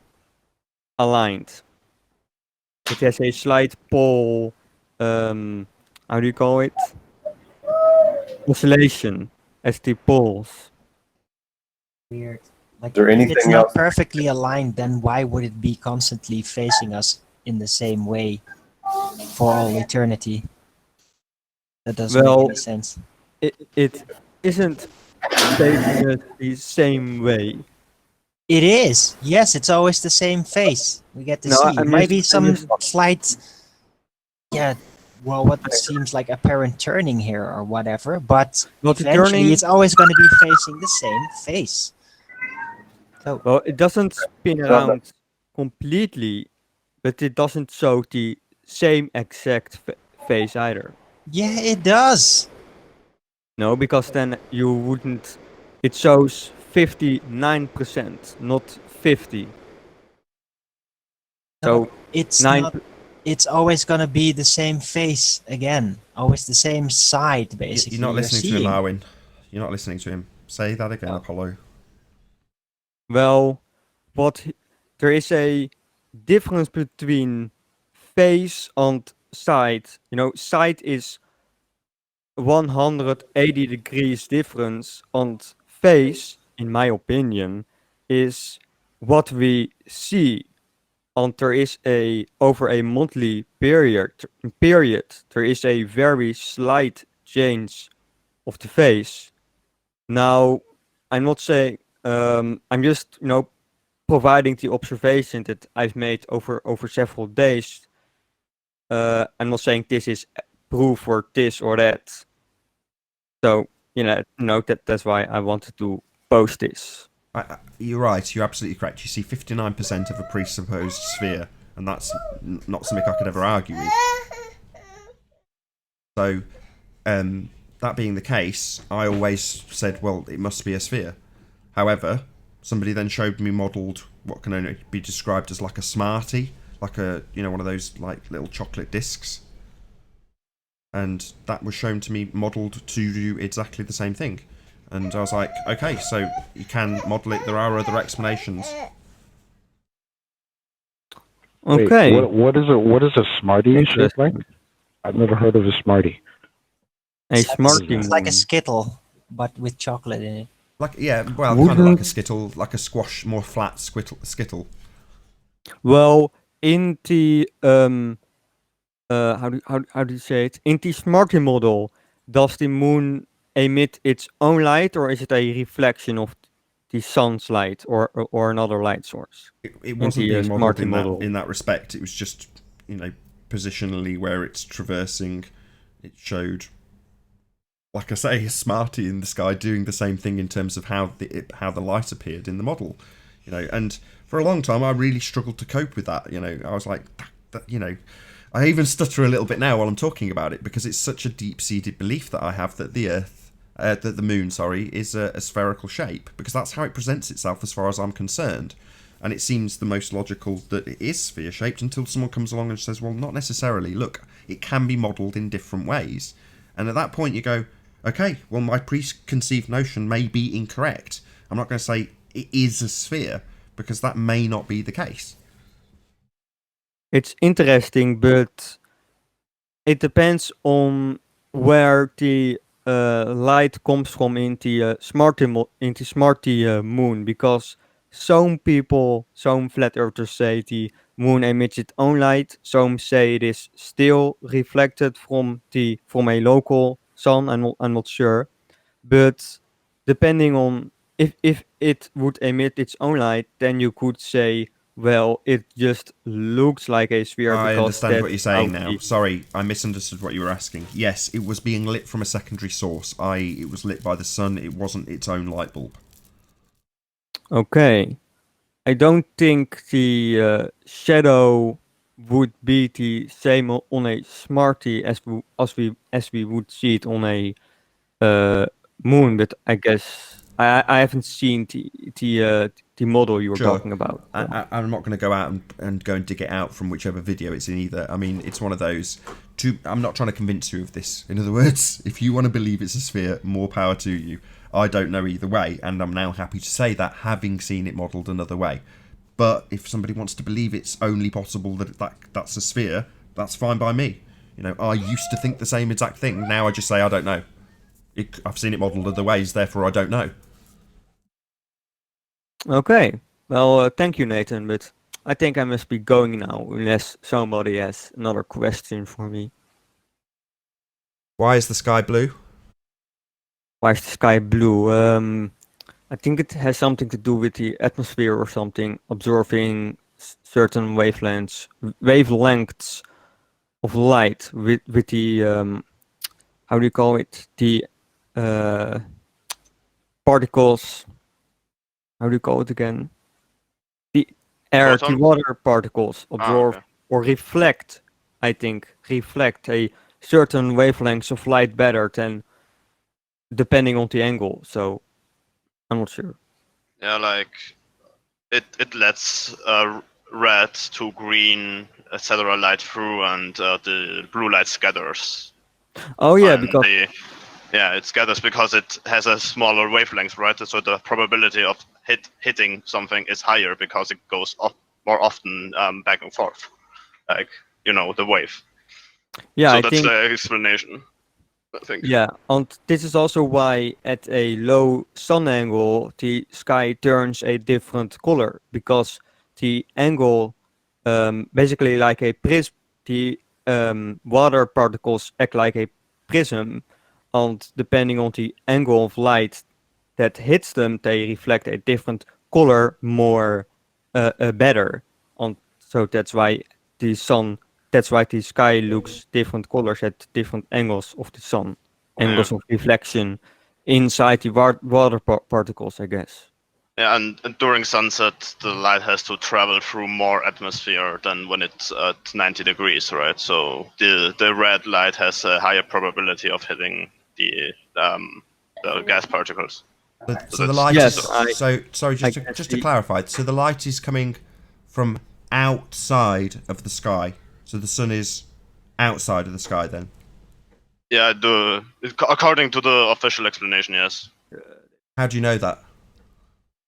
aligned. It has a slight pole. How do you call it? Oscillation as the poles. Weird. Like, Is there if it's anything not else? perfectly aligned, then why would it be constantly facing us in the same way for all eternity? That doesn't make any sense. It isn't facing us the same way. It is. Yes, it's always the same face. We get to see. Maybe some slight, what seems like apparent turning here or whatever, but eventually it's always going to be facing the same face. So, well, it doesn't spin around completely, but it doesn't show the same exact face either. Yeah, it does. No, because then you wouldn't. It shows 59%, not 50. No, So it's 9. not. it's always gonna be the same face again, always the same side, basically. You're not listening to him, seeing. Arwin. You're not listening to him. Say that again, Apollo. Well, there is a difference between face and side. You know, side is 180 degrees difference, and face, in my opinion, is what we see. And there is over a monthly period, there is a very slight change of the face. Now, I'm not saying, I'm just, providing the observation that I've made over several days. I'm not saying this is proof for this or that. So, that's why I wanted to post this. You're right. You're absolutely correct. You see 59% of a presupposed sphere, and that's not something I could ever argue with. So, that being the case, I always said, well, it must be a sphere. However, somebody then showed me modelled what can only be described as like a Smartie, like one of those like little chocolate discs. And that was shown to me modelled to do exactly the same thing. And I was like, okay, so you can model it. There are other explanations. Okay. Wait, what is a Smartie shaped like? I've never heard of a Smartie. It's like a Skittle, but with chocolate in it. Kind of like a Skittle, like a squash, more flat Skittle. Well, in the how do you say it? In the Smartie model, does the moon emit its own light, or is it a reflection of the sun's light, or another light source? It wasn't being modelled model. in that respect. It was just, positionally where it's traversing. It showed, like I say, a Smartie in the sky doing the same thing in terms of how the light appeared in the model. And for a long time I really struggled to cope with that. I was like, I even stutter a little bit now while I'm talking about it, because it's such a deep-seated belief that I have that the Earth, that the Moon, is a spherical shape, because that's how it presents itself as far as I'm concerned. And it seems the most logical that it is sphere-shaped, until someone comes along and says, well, not necessarily. Look, it can be modelled in different ways. And at that point you go, okay, well, my preconceived notion may be incorrect. I'm not going to say it is a sphere, because that may not be the case. It's interesting, but it depends on where the light comes from in the Smartie moon, because some flat earthers say the moon emits its own light. Some say it is still reflected from a local sun. I'm not sure, but depending on if it would emit its own light, then you could say, well, it just looks like a sphere. I because understand what you're that's saying how now. Sorry, I misunderstood what you were asking. Yes, it was being lit from a secondary source, i.e. it was lit by the sun. It wasn't its own light bulb. Okay. I don't think the shadow would be the same on a Smartie as we would see it on a moon, but I guess I haven't seen the model you were talking about. I'm not going to go out and go and dig it out from whichever video it's in either. I mean, it's one of those. I'm not trying to convince you of this. In other words, if you want to believe it's a sphere, more power to you. I don't know either way, and I'm now happy to say that, having seen it modelled another way. But if somebody wants to believe it's only possible that's a sphere, that's fine by me. I used to think the same exact thing. Now I just say I don't know. I've seen it modelled other ways, therefore I don't know. Okay. Well, thank you, Nathan, but I think I must be going now, unless somebody has another question for me. Why is the sky blue? Why is the sky blue? I think it has something to do with the atmosphere or something, absorbing certain wavelengths of light with the how do you call it? The particles. How do you call it again? The water particles absorb or reflect. I think reflect a certain wavelengths of light better than depending on the angle. So I'm not sure. Yeah, like it lets red to green etc. light through, and the blue light scatters. Oh yeah, And because it scatters because it has a smaller wavelength, right? So the probability of hitting something is higher because it goes more often back and forth, like the wave. yeah, So I that's think the explanation, I think. yeah, and this is also why at a low sun angle the sky turns a different color, because the angle, basically like a prism, the water particles act like a prism, and depending on the angle of light that hits them, they reflect a different color more better. And so that's why the sky looks different colors at different angles of the sun, angles of reflection inside the water particles, I guess. Yeah, and during sunset, the light has to travel through more atmosphere than when it's at 90 degrees, right? So the red light has a higher probability of hitting the gas particles. So the light Yes, is sorry, just to clarify. So the light is coming from outside of the sky. So the sun is outside of the sky then. Yeah, according to the official explanation, yes. How do you know that?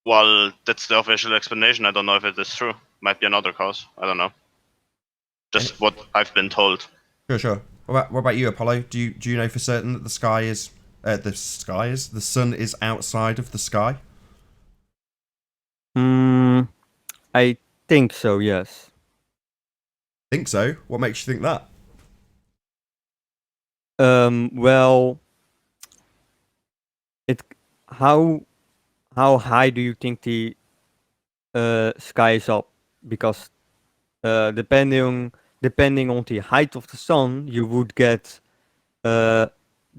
Well, that's the official explanation. I don't know if it is true. Might be another cause. I don't know. Just what I've been told. Sure. What about you, Apollo? Do you know for certain that the sun is outside of the sky? I think so, yes. Think so? What makes you think that? Well, how high do you think the sky is up? Because depending on the height of the sun, you would get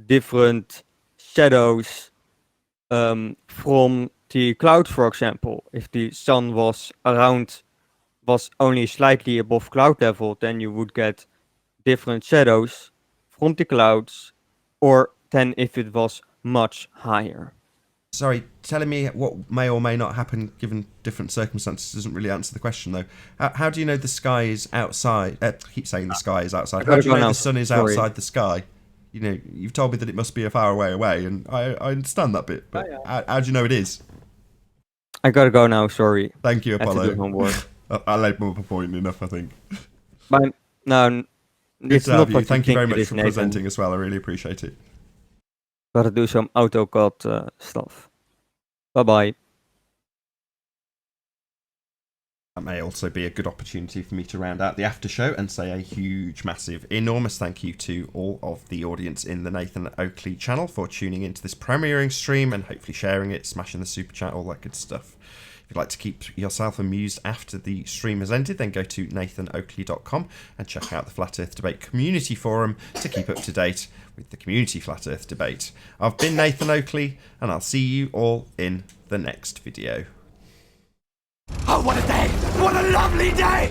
different shadows from the clouds, for example. If the sun was only slightly above cloud level, then you would get different shadows from the clouds, or than if it was much higher. Sorry, telling me what may or may not happen given different circumstances doesn't really answer the question, though. How do you know the sky is outside? I keep saying the sky is outside. How do you know the sun is outside the sky? You've told me that it must be a far away, and I understand that bit, but how do you know it is? I gotta go now, sorry. Thank you, Apollo. I have to do homework. I laid my point enough, I think. But no, it's not what Thank you very much it is, for Nathan. presenting as well. I really appreciate it. Gotta do some AutoCAD stuff. Bye-bye. That may also be a good opportunity for me to round out the after show and say a huge, massive, enormous thank you to all of the audience in the Nathan Oakley channel for tuning into this premiering stream and hopefully sharing it, smashing the super chat, all that good stuff. If you'd like to keep yourself amused after the stream has ended, then go to nathanoakley.com and check out the Flat Earth Debate community forum to keep up to date with the community Flat Earth Debate. I've been Nathan Oakley, and I'll see you all in the next video. Oh, what a day! What a lovely day!